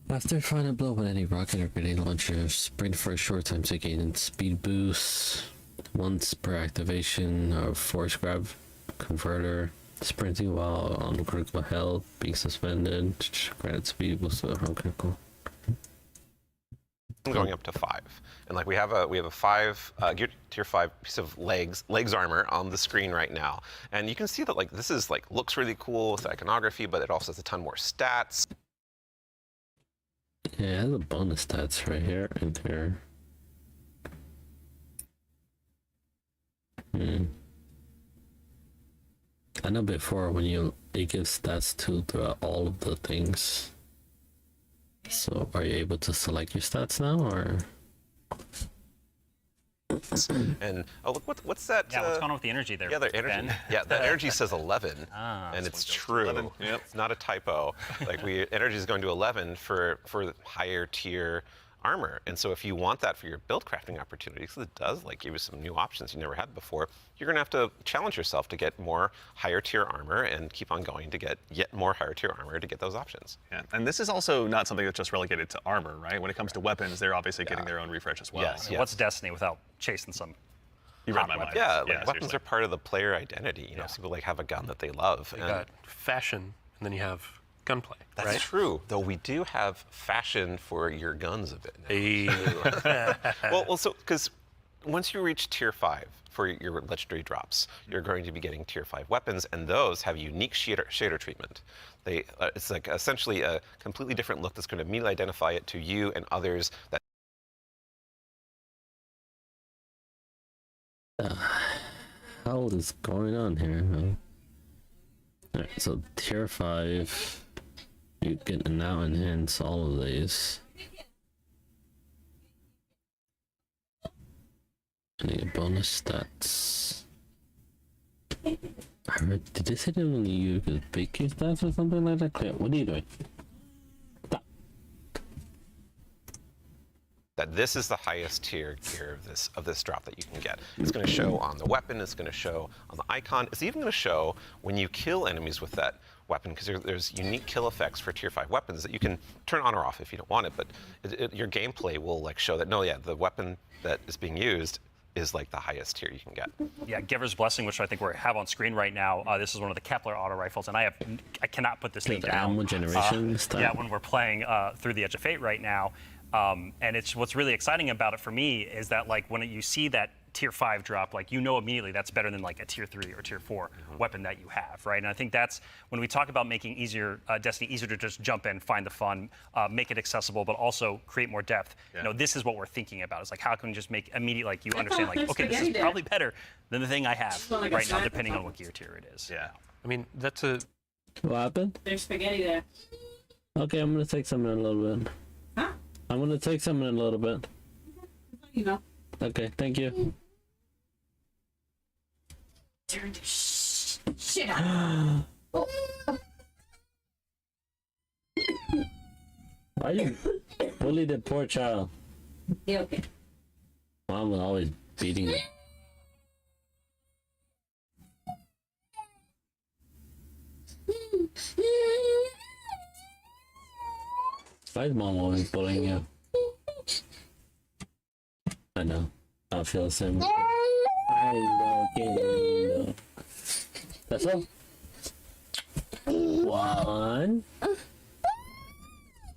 After final blow with any rocket or grenade launcher, sprint for a short time to gain speed boost. Once per activation of force grab converter. Sprinting while on critical health, being suspended, granted speed boost. Okay, cool. Going up to 5, and like we have a 5 gear tier 5 piece of legs armor on the screen right now, and you can see that like this is like looks really cool with iconography, but it also has a ton more stats. Yeah, it has a bonus stats right here and here. I know before when it gives stats to all of the things. So are you able to select your stats now, or? And oh look, what's that? Yeah, what's going on with the energy there? Yeah, the energy. Ben? Yeah, the energy says 11, and it's true. 11. Yep. It's not a typo. Like energy is going to 11 for higher tier armor, and so if you want that for your build crafting opportunities, it does like give you some new options you never had before. You're gonna have to challenge yourself to get more higher tier armor and keep on going to get yet more higher tier armor to get those options. Yeah, and this is also not something that's just relegated to armor, right? When it comes to weapons, they're obviously getting their own refresh as well. Yes. What's Destiny without chasing some? You read my mind. Yeah, Yeah, weapons seriously. are part of the player identity. You know, some people like have a gun that they love. You got fashion, and then you have gunplay. That's right? true, though we do have fashion for your guns a bit now. Hey. well, so because once you reach tier 5 for your legendary drops, you're going to be getting tier 5 weapons, and those have unique shader treatment. They it's like essentially a completely different look that's going to immediately identify it to you and others. That hell is going on here? Alright, so tier 5, you can now enhance all of these. And you get bonus stats. I heard, did they say that when you could pick your stats or something like that? Cleo, what are you doing? Stop. that this is the highest tier gear of this drop that you can get. It's going to show on the weapon, it's going to show on the icon, it's even going to show when you kill enemies with that weapon, because there's unique kill effects for tier 5 weapons that you can turn on or off if you don't want it, but your gameplay will like show that, no, yeah, the weapon that is being used is like the highest tier you can get. Yeah, Giver's Blessing, which I think we have on screen right now. This is one of the Kepler auto rifles, and I cannot put this thing down. Ammo generation stuff. Yeah, when we're playing through the Edge of Fate right now, and it's what's really exciting about it for me is that like when you see that tier 5 drop, like you know immediately that's better than like a tier 3 or tier 4 weapon that you have, right? And I think that's when we talk about making Destiny easier to just jump in, find the fun, make it accessible, but also create more depth. You know, this is what we're thinking about. It's like how can we just make immediate, like you understand, like okay, this is probably better than the thing I have right now, depending on what gear tier it is. Yeah. I mean, that's a. What happened? There's spaghetti there. Okay, I'm gonna take some in a little bit. Huh? I'm gonna take some in a little bit. You know. Okay, thank you. Turn this shit out. Why you bully the poor child? Yeah, okay. Mom was always beating me. Why is mom always bullying you? I know. I feel the same. I know. No. That's all. 1,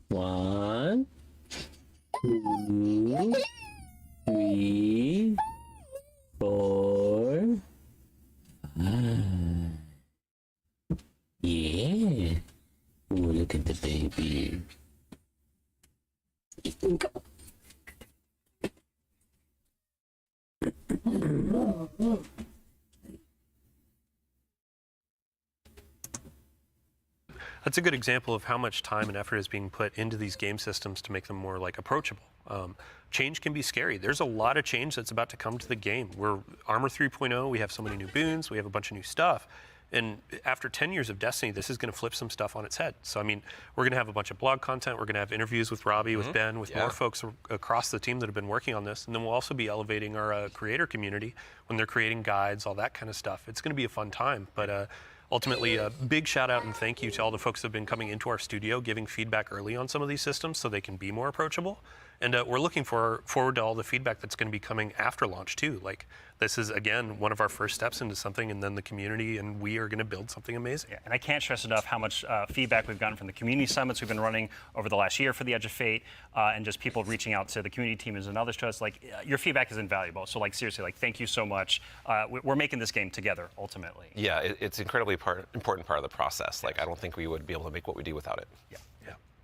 1, 2, 3, 4, 5. Yeah. Ooh, look at the baby. That's a good example of how much time and effort is being put into these game systems to make them more like approachable. Change can be scary. There's a lot of change that's about to come to the game. We're Armor 3.0, we have so many new boons, we have a bunch of new stuff. And after 10 years of Destiny, this is going to flip some stuff on its head. So, I mean, we're going to have a bunch of blog content. We're going to have interviews with Robbie, with Ben, with more folks across the team that have been working on this. And then we'll also be elevating our creator community when they're creating guides, all that kind of stuff. It's going to be a fun time. But ultimately, a big shout out and thank you to all the folks that have been coming into our studio, giving feedback early on some of these systems so they can be more approachable. And we're looking forward to all the feedback that's going to be coming after launch too. Like this is again one of our first steps into something, and then the community and we are going to build something amazing. Yeah, and I can't stress enough how much feedback we've gotten from the community summits we've been running over the last year for the Edge of Fate, and just people reaching out to the community teams and others to us. Like your feedback is invaluable. So like seriously, like thank you so much. We're making this game together ultimately. Yeah, it's incredibly important part of the process. Like I don't think we would be able to make what we do without it. Yeah.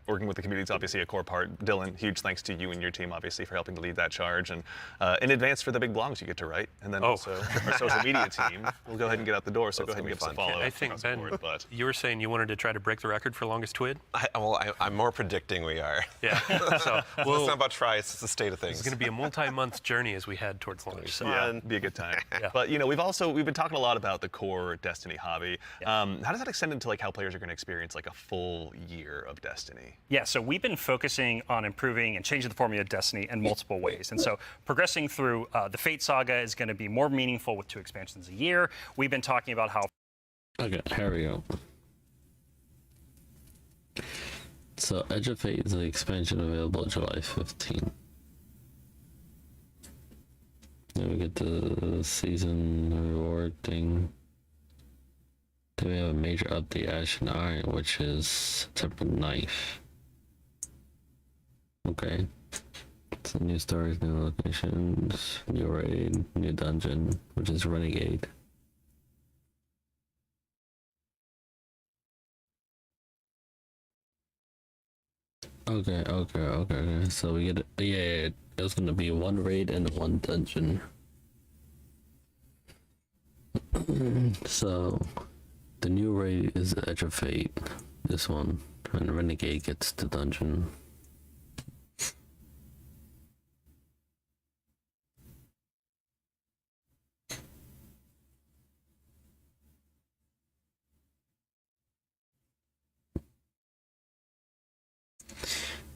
Working with the community is obviously a core part. Dylan, huge thanks to you and your team, obviously, for helping to lead that charge. And in advance for the big blogs you get to write. And then also our social media team will go ahead and get out the door, so go ahead and give us a follow. I think, Ben, you were saying you wanted to try to break the record for longest twid? I'm more predicting we are. Yeah. So it's not about try, it's the state of things. It's going to be a multi-month journey as we head towards launch. So. Yeah, be a good time. But, you know, we've been talking a lot about the core Destiny hobby. How does that extend into like how players are going to experience like a full year of Destiny? Yeah, so we've been focusing on improving and changing the formula of Destiny in multiple ways. And so progressing through the Fate Saga is going to be more meaningful with 2 expansions a year. We've been talking about how... Okay, here we go. So Edge of Fate is an expansion available July 15th. Then we get the season reward thing. Then we have a major update, Ash and Iron, which is September 9th. Okay. So new stories, new locations, new raid, new dungeon, which is Renegade. Okay. So we get it was gonna be 1 raid and 1 dungeon. So the new raid is the Edge of Fate. This one, and Renegade gets the dungeon.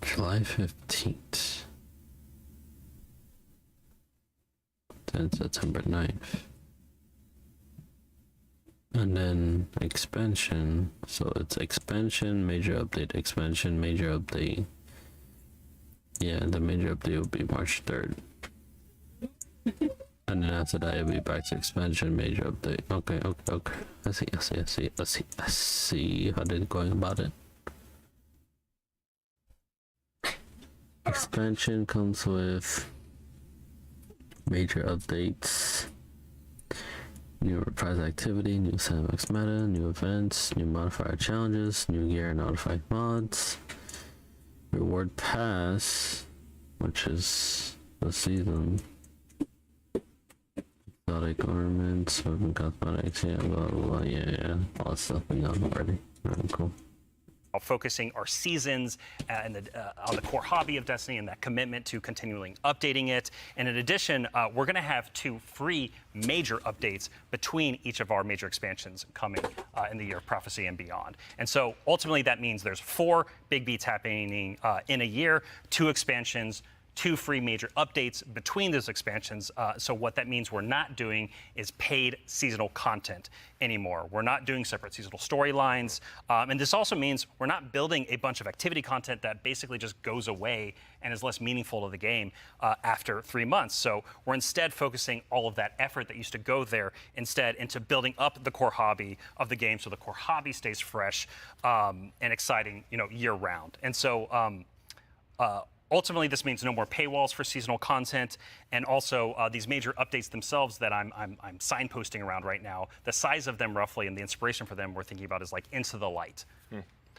July 15th. then September 9th. And then expansion, so it's expansion, major update, expansion, major update. Yeah, the major update will be March 3rd. And then after that, it'll be back to expansion, major update. Okay. I see how they're going about it. Expansion comes with major updates, new reprise activity, new sandbox meta, new events, new modifier challenges, new gear and modified mods, reward pass, which is the season, exotic ornaments, weapon cosmetics, yeah, blah blah blah, yeah, all that stuff we got already. Alright, cool. Focusing our seasons and on the core hobby of Destiny and that commitment to continually updating it. And in addition, we're going to have 2 free major updates between each of our major expansions coming in the year of prophecy and beyond. And so ultimately that means there's 4 big beats happening in a year, 2 expansions, 2 free major updates between those expansions. So what that means we're not doing is paid seasonal content anymore. We're not doing separate seasonal storylines. And this also means we're not building a bunch of activity content that basically just goes away and is less meaningful to the game after 3 months. So we're instead focusing all of that effort that used to go there instead into building up the core hobby of the game so the core hobby stays fresh and exciting, year round. And so ultimately, this means no more paywalls for seasonal content, and also these major updates themselves that I'm signposting around right now. The size of them, roughly, and the inspiration for them, we're thinking about is like Into the Light.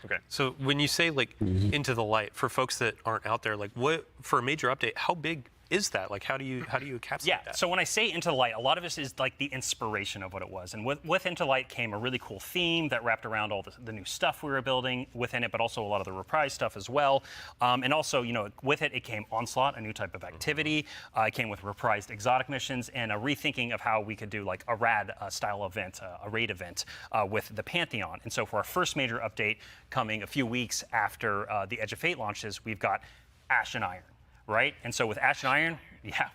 Okay. So when you say like Into the Light, for folks that aren't out there, like what for a major update, how big is that? Like how do you encapsulate that? So when I say Into the Light, a lot of this is like the inspiration of what it was. And with Into the Light came a really cool theme that wrapped around all the new stuff we were building within it, but also a lot of the reprise stuff as well. And also, with it came Onslaught, a new type of activity. It came with reprised exotic missions and a rethinking of how we could do like a rad style event, a raid event with the Pantheon. And so for our first major update coming a few weeks after the Edge of Fate launches, we've got Ash and Iron. Right? And so with Ash and Iron,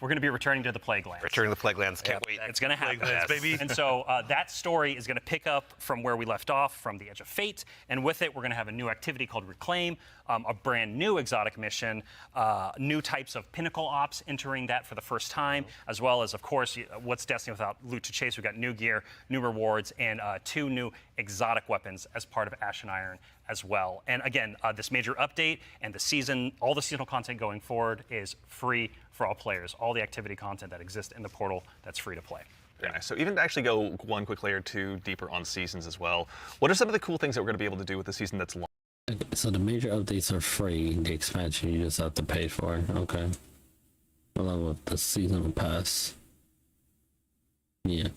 we're going to be returning to the Plague Lands. Returning to the Plague Lands, can't wait. It's going to happen. Plague Lands, baby. And so that story is going to pick up from where we left off from the Edge of Fate. And with it, we're going to have a new activity called Reclaim, a brand new exotic mission, new types of pinnacle ops entering that for the first time, as well as, of course, what's Destiny without loot to chase? We've got new gear, new rewards, and 2 new exotic weapons as part of Ash and Iron as well. And again, this major update and the season, all the seasonal content going forward is free for all players. All the activity content that exists in the portal, that's free to play. Very nice. So even to actually go one quick layer 2 deeper on seasons as well, what are some of the cool things that we're going to be able to do with the season that's long? So the major updates are free. The expansion you just have to pay for. Okay. Along with the seasonal pass. Yeah.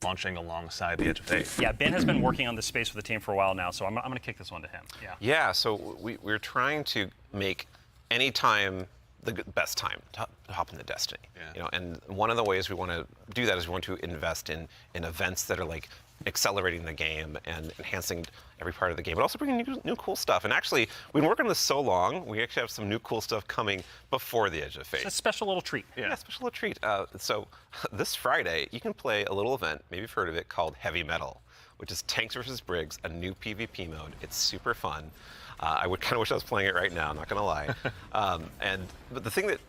Launching alongside the Edge of Fate. Yeah, Ben has been working on this space with the team for a while now, so I'm going to kick this one to him. Yeah, so we're trying to make any time the best time to hop into Destiny. And one of the ways we want to do that is we want to invest in events that are like accelerating the game and enhancing every part of the game, but also bringing new cool stuff. And actually, we've been working on this so long, we actually have some new cool stuff coming before the Edge of Fate. It's a special little treat. Yeah, special little treat. So this Friday, you can play a little event, maybe you've heard of it, called Heavy Metal, which is Tanks vs. Briggs, a new PvP mode. It's super fun. I would kind of wish I was playing it right now, I'm not going to lie. But the thing that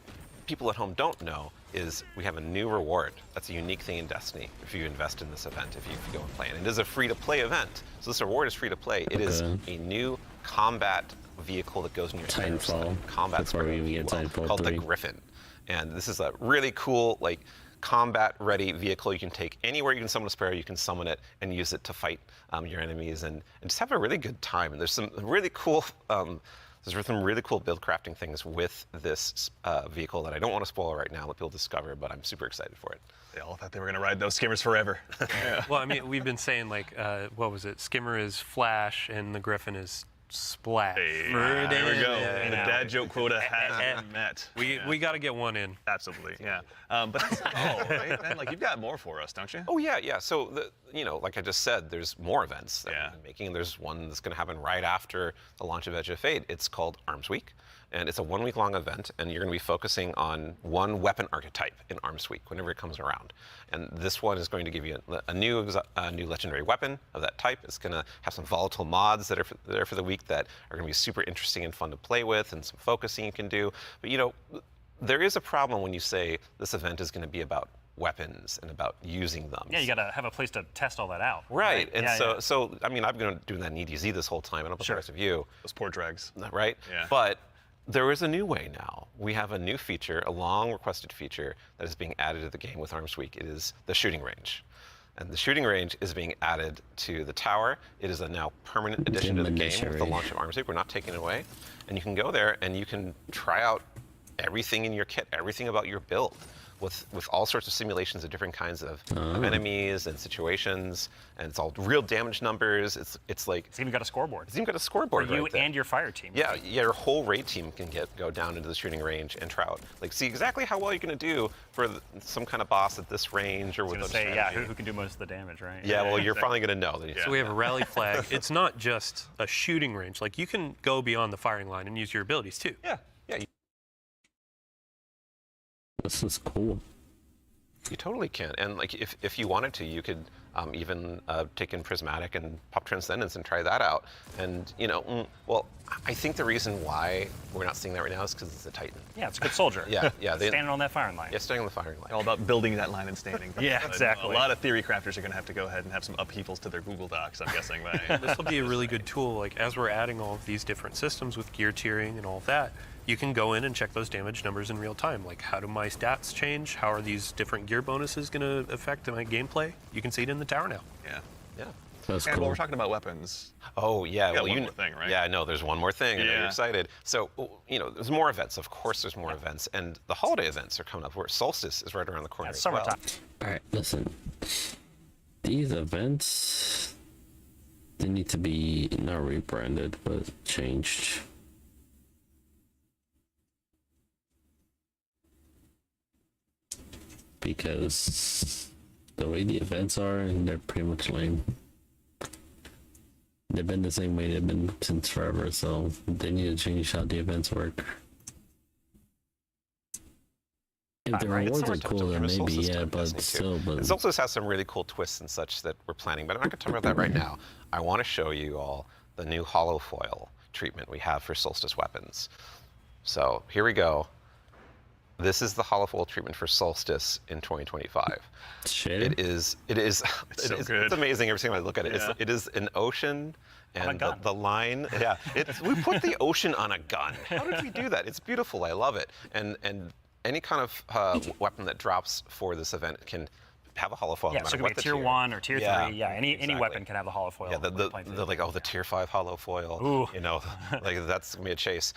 people at home don't know is we have a new reward. That's a unique thing in Destiny if you invest in this event, if you go and play it. And it is a free-to-play event. So this reward is free-to-play. It is a new combat vehicle that goes in your Titanfall. Combat Titanfall called 3. the Griffin. And this is a really cool, like, combat-ready vehicle you can take anywhere you can summon a Sparrow. You can summon it and use it to fight your enemies and just have a really good time. And there's some really cool there's some really cool build crafting things with this vehicle that I don't want to spoil right now, let people discover, but I'm super excited for it. They all thought they were going to ride those skimmers forever. Well, I mean, we've been saying like, what was it? Skimmer is Flash and the Griffin is splat. Hey, Fur there we go. yeah, The yeah. dad joke quota has been met. We got to get one in. Absolutely, yeah. But that's not all, right? Ben, like, you've got more for us, don't you? Oh yeah. So like I just said, there's more events that we've been making. There's one that's going to happen right after the launch of Edge of Fate. It's called Arms Week, and it's a 1 week long event, and you're going to be focusing on one weapon archetype in Arms Week whenever it comes around. And this one is going to give you a new legendary weapon of that type. It's going to have some volatile mods that are there for the week that are going to be super interesting and fun to play with, and some focusing you can do. But there is a problem when you say this event is going to be about weapons and about using them. Yeah, you got to have a place to test all that out. Right. And so I mean, I've been doing that in EDZ this whole time. I don't know about the rest of you. Those poor dregs. Right? Yeah. But there is a new way now. We have a new feature, a long requested feature that is being added to the game with Arms Week. It is the shooting range. And the shooting range is being added to the tower. It is a now permanent addition to the game with the launch of Arms Week. We're not taking it away. And you can go there and you can try out everything in your kit, everything about your build, with all sorts of simulations of different kinds of enemies and situations, and it's all real damage numbers. It's like it's even got a scoreboard. It's even got a scoreboard for you right there. and your fire team. Yeah, your whole raid team can go down into the shooting range and try out, see exactly how well you're going to do for some kind of boss at this range or with a strategy. Yeah, who can do most of the damage, right? Yeah, well, you're finally going to know. So we have a rally flag. It's not just a shooting range. Like, you can go beyond the firing line and use your abilities too. Yeah. This is cool. You totally can, and if you wanted to, you could even take in Prismatic and pop Transcendence and try that out. And well, I think the reason why we're not seeing that right now is because it's a Titan. Yeah, it's a good soldier. yeah. Standing on that firing line. Yeah, standing on the firing line. All about building that line and standing. Yeah, exactly. A lot of theory crafters are going to have to go ahead and have some upheavals to their Google Docs, I'm guessing. This will be a really good tool. Like, as we're adding all of these different systems with gear tiering and all of that, you can go in and check those damage numbers in real time. Like, how do my stats change? How are these different gear bonuses going to affect my gameplay? You can see it in the tower now. Yeah. That's and cool. while we're talking about weapons. Oh yeah, well, one more thing, right? Yeah, no, there's one more thing. I know you're excited. So there's more events. Of course, there's more events, and the holiday events are coming up. Where Solstice is right around the corner. As summertime. Well. All right, listen. These events, they need to be not rebranded, but changed. Because the way the events are, they're pretty much lame. They've been the same way they've been since forever, so they need to change how the events work. If the rewards are cool, then maybe, yeah, but still. But Solstice has some really cool twists and such that we're planning, but I'm not going to talk about that right now. I want to show you all the new hollow foil treatment we have for Solstice weapons. So here we go. This is the hollow foil treatment for Solstice in 2025. Shit. It is. It's so good. It's amazing every time I look at it. Yeah. It is an ocean. And gun. the line, yeah, we put the ocean on a gun. How did we do that? It's beautiful. I love it. And any kind of weapon that drops for this event can have a hollow foil. Yeah, so it could be a tier 1 or tier 3. Yeah, any weapon can have the hollow foil. Yeah, the tier 5 hollow foil. Ooh. That's gonna be a chase.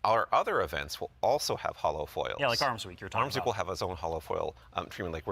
Our other events will also have hollow foils. Yeah, like Arms Week you're talking about. Arms Week will have its own hollow foil treatment. Like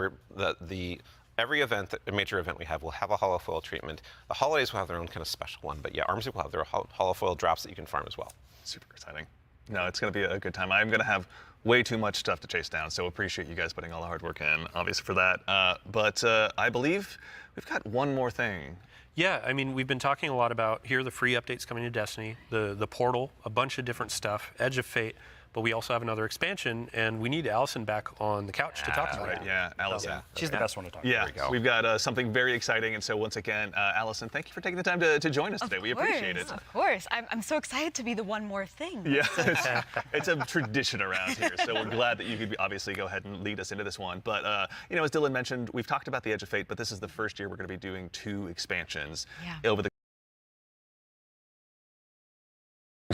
every event, a major event we have, will have a hollow foil treatment. The holidays will have their own kind of special one, but yeah, Arms Week will have their hollow foil drops that you can farm as well. Super exciting. No, it's going to be a good time. I'm going to have way too much stuff to chase down, so appreciate you guys putting all the hard work in, obviously, for that. But I believe we've got one more thing. Yeah, I mean, we've been talking a lot about, here are the free updates coming to Destiny, the portal, a bunch of different stuff, Edge of Fate, but we also have another expansion, and we need Allison back on the couch to talk about it. Yeah, Allison. She's the best one to talk about. There We've got something very exciting, and so once again, Allison, thank you for taking the time to join us today. We appreciate it. Of course. I'm so excited to be the one more thing. Yeah, it's a tradition around here, so we're glad that you could obviously go ahead and lead us into this one. But, as Dylan mentioned, we've talked about the Edge of Fate, but this is the first year we're going to be doing 2 expansions over the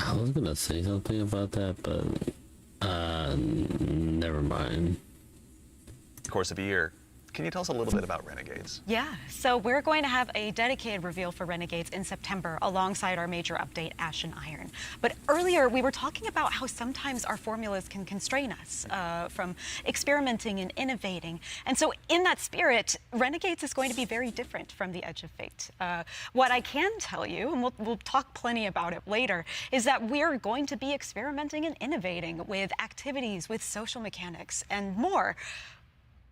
I was gonna say something about that, but never mind. course of a year. can you tell us a little bit about Renegades? Yeah, so we're going to have a dedicated reveal for Renegades in September alongside our major update, Ashen Iron. But earlier we were talking about how sometimes our formulas can constrain us from experimenting and innovating. And so in that spirit, Renegades is going to be very different from the Edge of Fate. What I can tell you, and we'll talk plenty about it later, is that we're going to be experimenting and innovating with activities, with social mechanics, and more.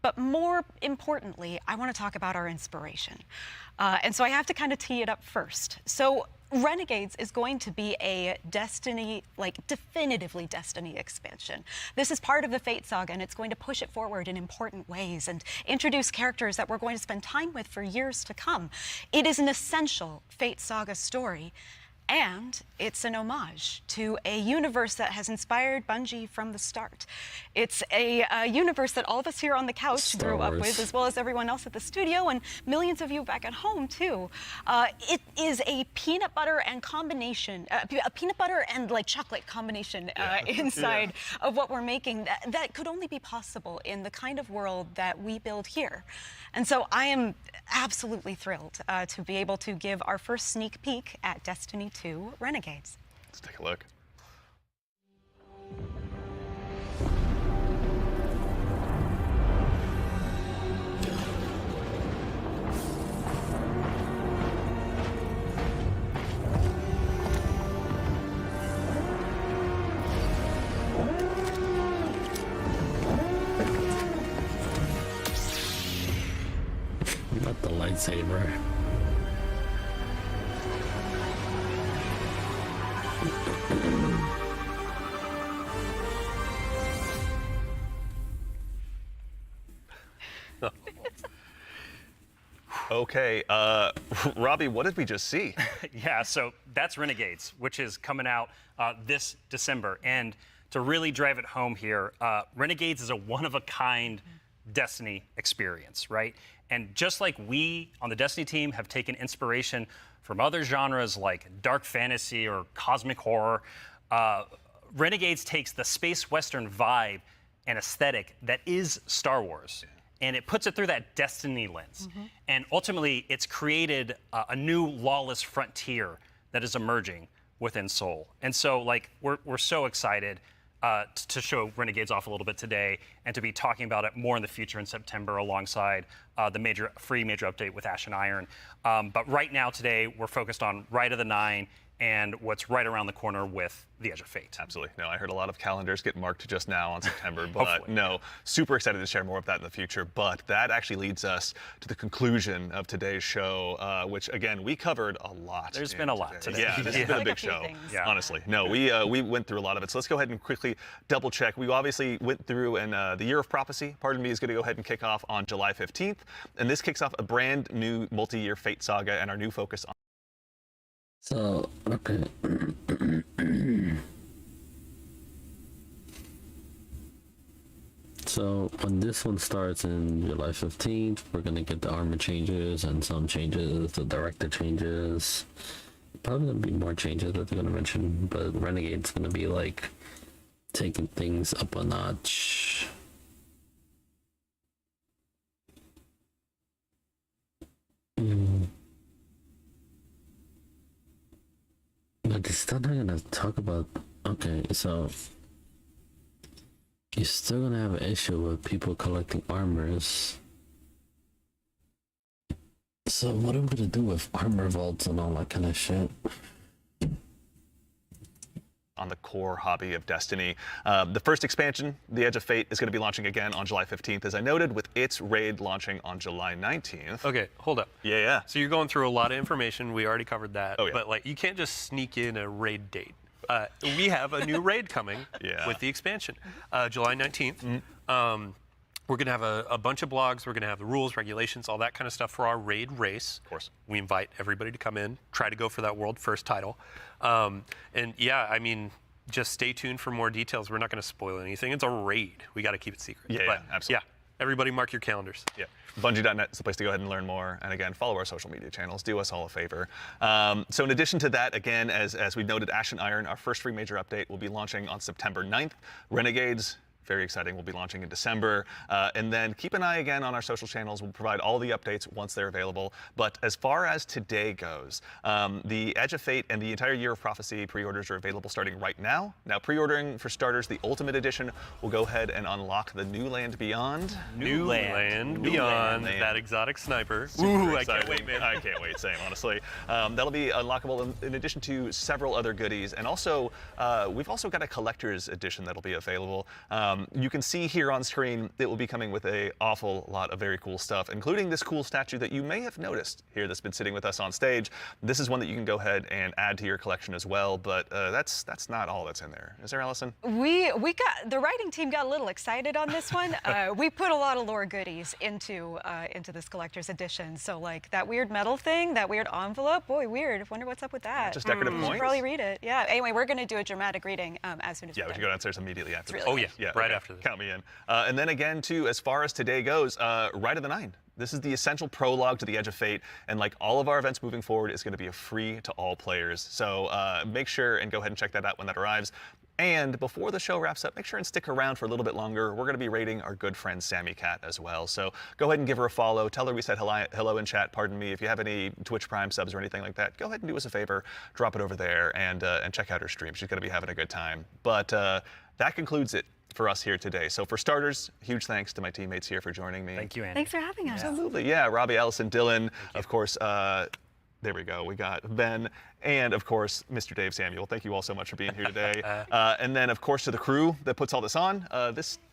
But more importantly, I want to talk about our inspiration. And so I have to kind of tee it up first. So Renegades is going to be a Destiny, like definitively Destiny expansion. This is part of the Fate saga, and it's going to push it forward in important ways and introduce characters that we're going to spend time with for years to come. It is an essential Fate saga story. And it's an homage to a universe that has inspired Bungie from the start. It's a universe that all of us here on the couch grew up with, as well as everyone else at the studio and millions of you back at home too. It is a peanut butter and combination, a peanut butter and like chocolate combination inside of what we're making that could only be possible in the kind of world that we build here. And so I am absolutely thrilled to be able to give our first sneak peek at Destiny 2 Renegades. Let's take a look. Not the lightsaber. Okay, Robbie, what did we just see? Yeah, so that's Renegades, which is coming out this December. And to really drive it home here, Renegades is a one-of-a-kind Destiny experience, right? And just like we on the Destiny team have taken inspiration from other genres like dark fantasy or cosmic horror, Renegades takes the space western vibe and aesthetic that is Star Wars, and it puts it through that Destiny lens. And ultimately, it's created a new lawless frontier that is emerging within Seoul. And so, like, we're so excited to show Renegades off a little bit today and to be talking about it more in the future in September alongside the free major update with Ashen Iron. But right now, today, we're focused on Rite of the Nine and what's right around the corner with the Edge of Fate. Absolutely. No, I heard a lot of calendars get marked just now on September, but no, super excited to share more of that in the future. But that actually leads us to the conclusion of today's show, which again, we covered a lot. There's been a lot today. Yeah, this has been a big show, honestly. No, we went through a lot of it. So let's go ahead and quickly double check. We obviously went through, and the Year of Prophecy, pardon me, is going to go ahead and kick off on July 15th. And this kicks off a brand new multi-year Fate saga and our new focus on. So, okay. So, when this one starts in July 15th, we're gonna get the armor changes and some changes, the director changes. Probably gonna be more changes that they're gonna mention, but Renegade's gonna be like taking things up a notch. But they're still not gonna talk about. Okay, so you're still gonna have an issue with people collecting armors. So what are we gonna do with armor vaults and all that kind of shit? On the core hobby of Destiny. The first expansion, The Edge of Fate, is going to be launching again on July 15th, as I noted, with its raid launching on July 19th. Okay, hold up. Yeah. So you're going through a lot of information. We already covered that. Oh, yeah. But like, you can't just sneak in a raid date. We have a new raid coming with the expansion, July 19th. We're going to have a bunch of blogs. We're going to have the rules, regulations, all that kind of stuff for our raid race. Of course. We invite everybody to come in, try to go for that world first title. And yeah, I mean, just stay tuned for more details. We're not going to spoil anything. It's a raid. We got to keep it secret. Yeah, absolutely. Yeah, everybody mark your calendars. Yeah. Bungie.net is the place to go ahead and learn more. And again, follow our social media channels. Do us all a favor. So in addition to that, again, as we noted, Ashen Iron, our first free major update, will be launching on September 9th. Renegades, Very exciting. We'll be launching in December. And then keep an eye again on our social channels. We'll provide all the updates once they're available. But as far as today goes, the Edge of Fate and the entire Year of Prophecy pre-orders are available starting right now. Now, pre-ordering for starters, the Ultimate Edition will go ahead and unlock the New Land Beyond. New Land Beyond, that exotic sniper. Ooh, I can't wait, man. I can't wait, same, honestly. That'll be unlockable in addition to several other goodies. And also, we've also got a collector's edition that'll be available. You can see here on screen, it will be coming with an awful lot of very cool stuff, including this cool statue that you may have noticed here that's been sitting with us on stage. This is one that you can go ahead and add to your collection as well, but that's not all that's in there. Is there, Allison? We got, the writing team got a little excited on this one. We put a lot of lore goodies into this collector's edition. So like that weird metal thing, that weird envelope, boy, weird. Wonder what's up with that. Just decorative You points? should probably read it. Yeah. Anyway, we're going to do a dramatic reading as soon as Yeah, we should go downstairs immediately after this. Really Right after this. Count me in. And then again, too, as far as today goes, Rite of the Nine. This is the essential prologue to the Edge of Fate, and like all of our events moving forward, it's going to be a free to all players. So make sure and go ahead and check that out when that arrives. And before the show wraps up, make sure and stick around for a little bit longer. We're going to be rating our good friend Sammy Cat as well. So go ahead and give her a follow. Tell her we said hello in chat. Pardon me. If you have any Twitch Prime subs or anything like that, go ahead and do us a favor. Drop it over there and check out her stream. She's going to be having a good time. But that concludes it for us here today. So for starters, huge thanks to my teammates here for joining me. Thank you, Andy. Thanks for having us. Absolutely. Yeah, Robbie, Allison, Dylan, of course. There we go. We got Ben and, of course, Mr. Dave Samuel. Thank you all so much for being here today. And then, of course, to the crew that puts all this on.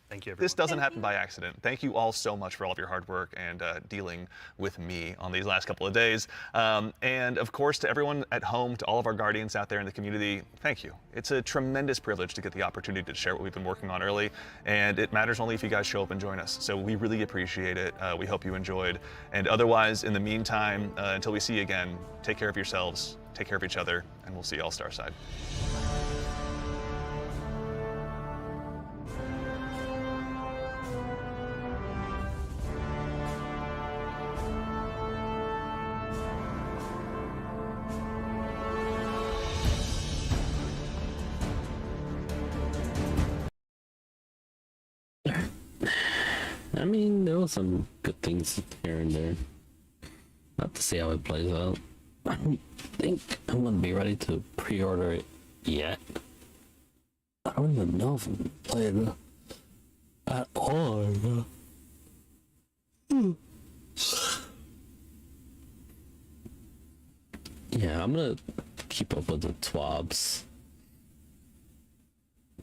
Thank you, everyone. This doesn't happen by accident. Thank you all so much for all of your hard work and dealing with me on these last couple of days. And, of course, to everyone at home, to all of our guardians out there in the community, thank you. It's a tremendous privilege to get the opportunity to share what we've been working on early. And it matters only if you guys show up and join us. So we really appreciate it. We hope you enjoyed. And otherwise, in the meantime, until we see you again, take care of yourselves, take care of each other, and we'll see you all Starside. I mean, there were some good things here and there. Not to see how it plays out. I don't think I'm gonna be ready to pre-order it yet. I don't even know if I'm playing at all. Yeah, I'm gonna keep up with the TWABs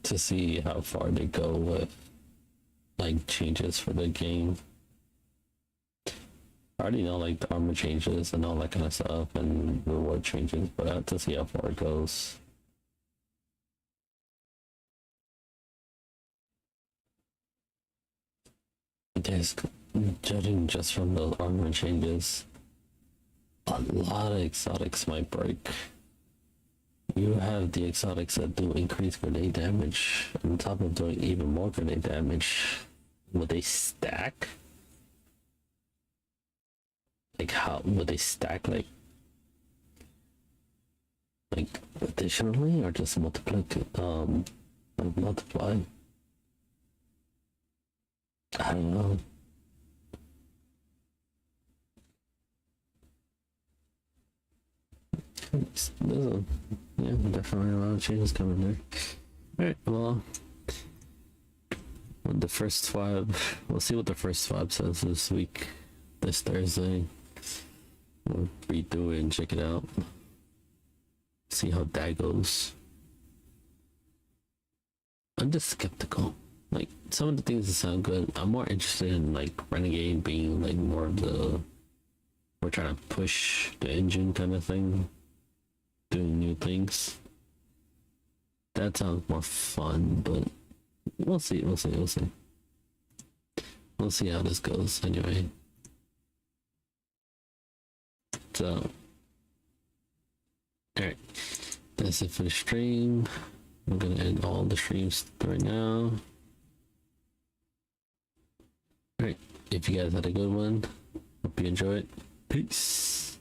to see how far they go with like changes for the game. I already know like the armor changes and all that kind of stuff and reward changes, but I have to see how far it goes. There's, judging just from the armor changes, a lot of exotics might break. You have the exotics that do increased grenade damage on top of doing even more grenade damage. Would they stack? Like how would they stack, like additionally, or just multiply? Multiply? I don't know. Yeah, definitely a lot of changes coming there. Alright, well, with the first swab, we'll see what the first swab says this week, this Thursday. We'll read through it and check it out. See how that goes. I'm just skeptical. Like, some of the things that sound good, I'm more interested in like Renegade being like more of the, we're trying to push the engine kind of thing. Doing new things. That sounds more fun, but we'll see. We'll see how this goes anyway. So, alright, that's it for the stream. I'm gonna end all the streams right now. Alright, if you guys had a good one, hope you enjoyed. Peace.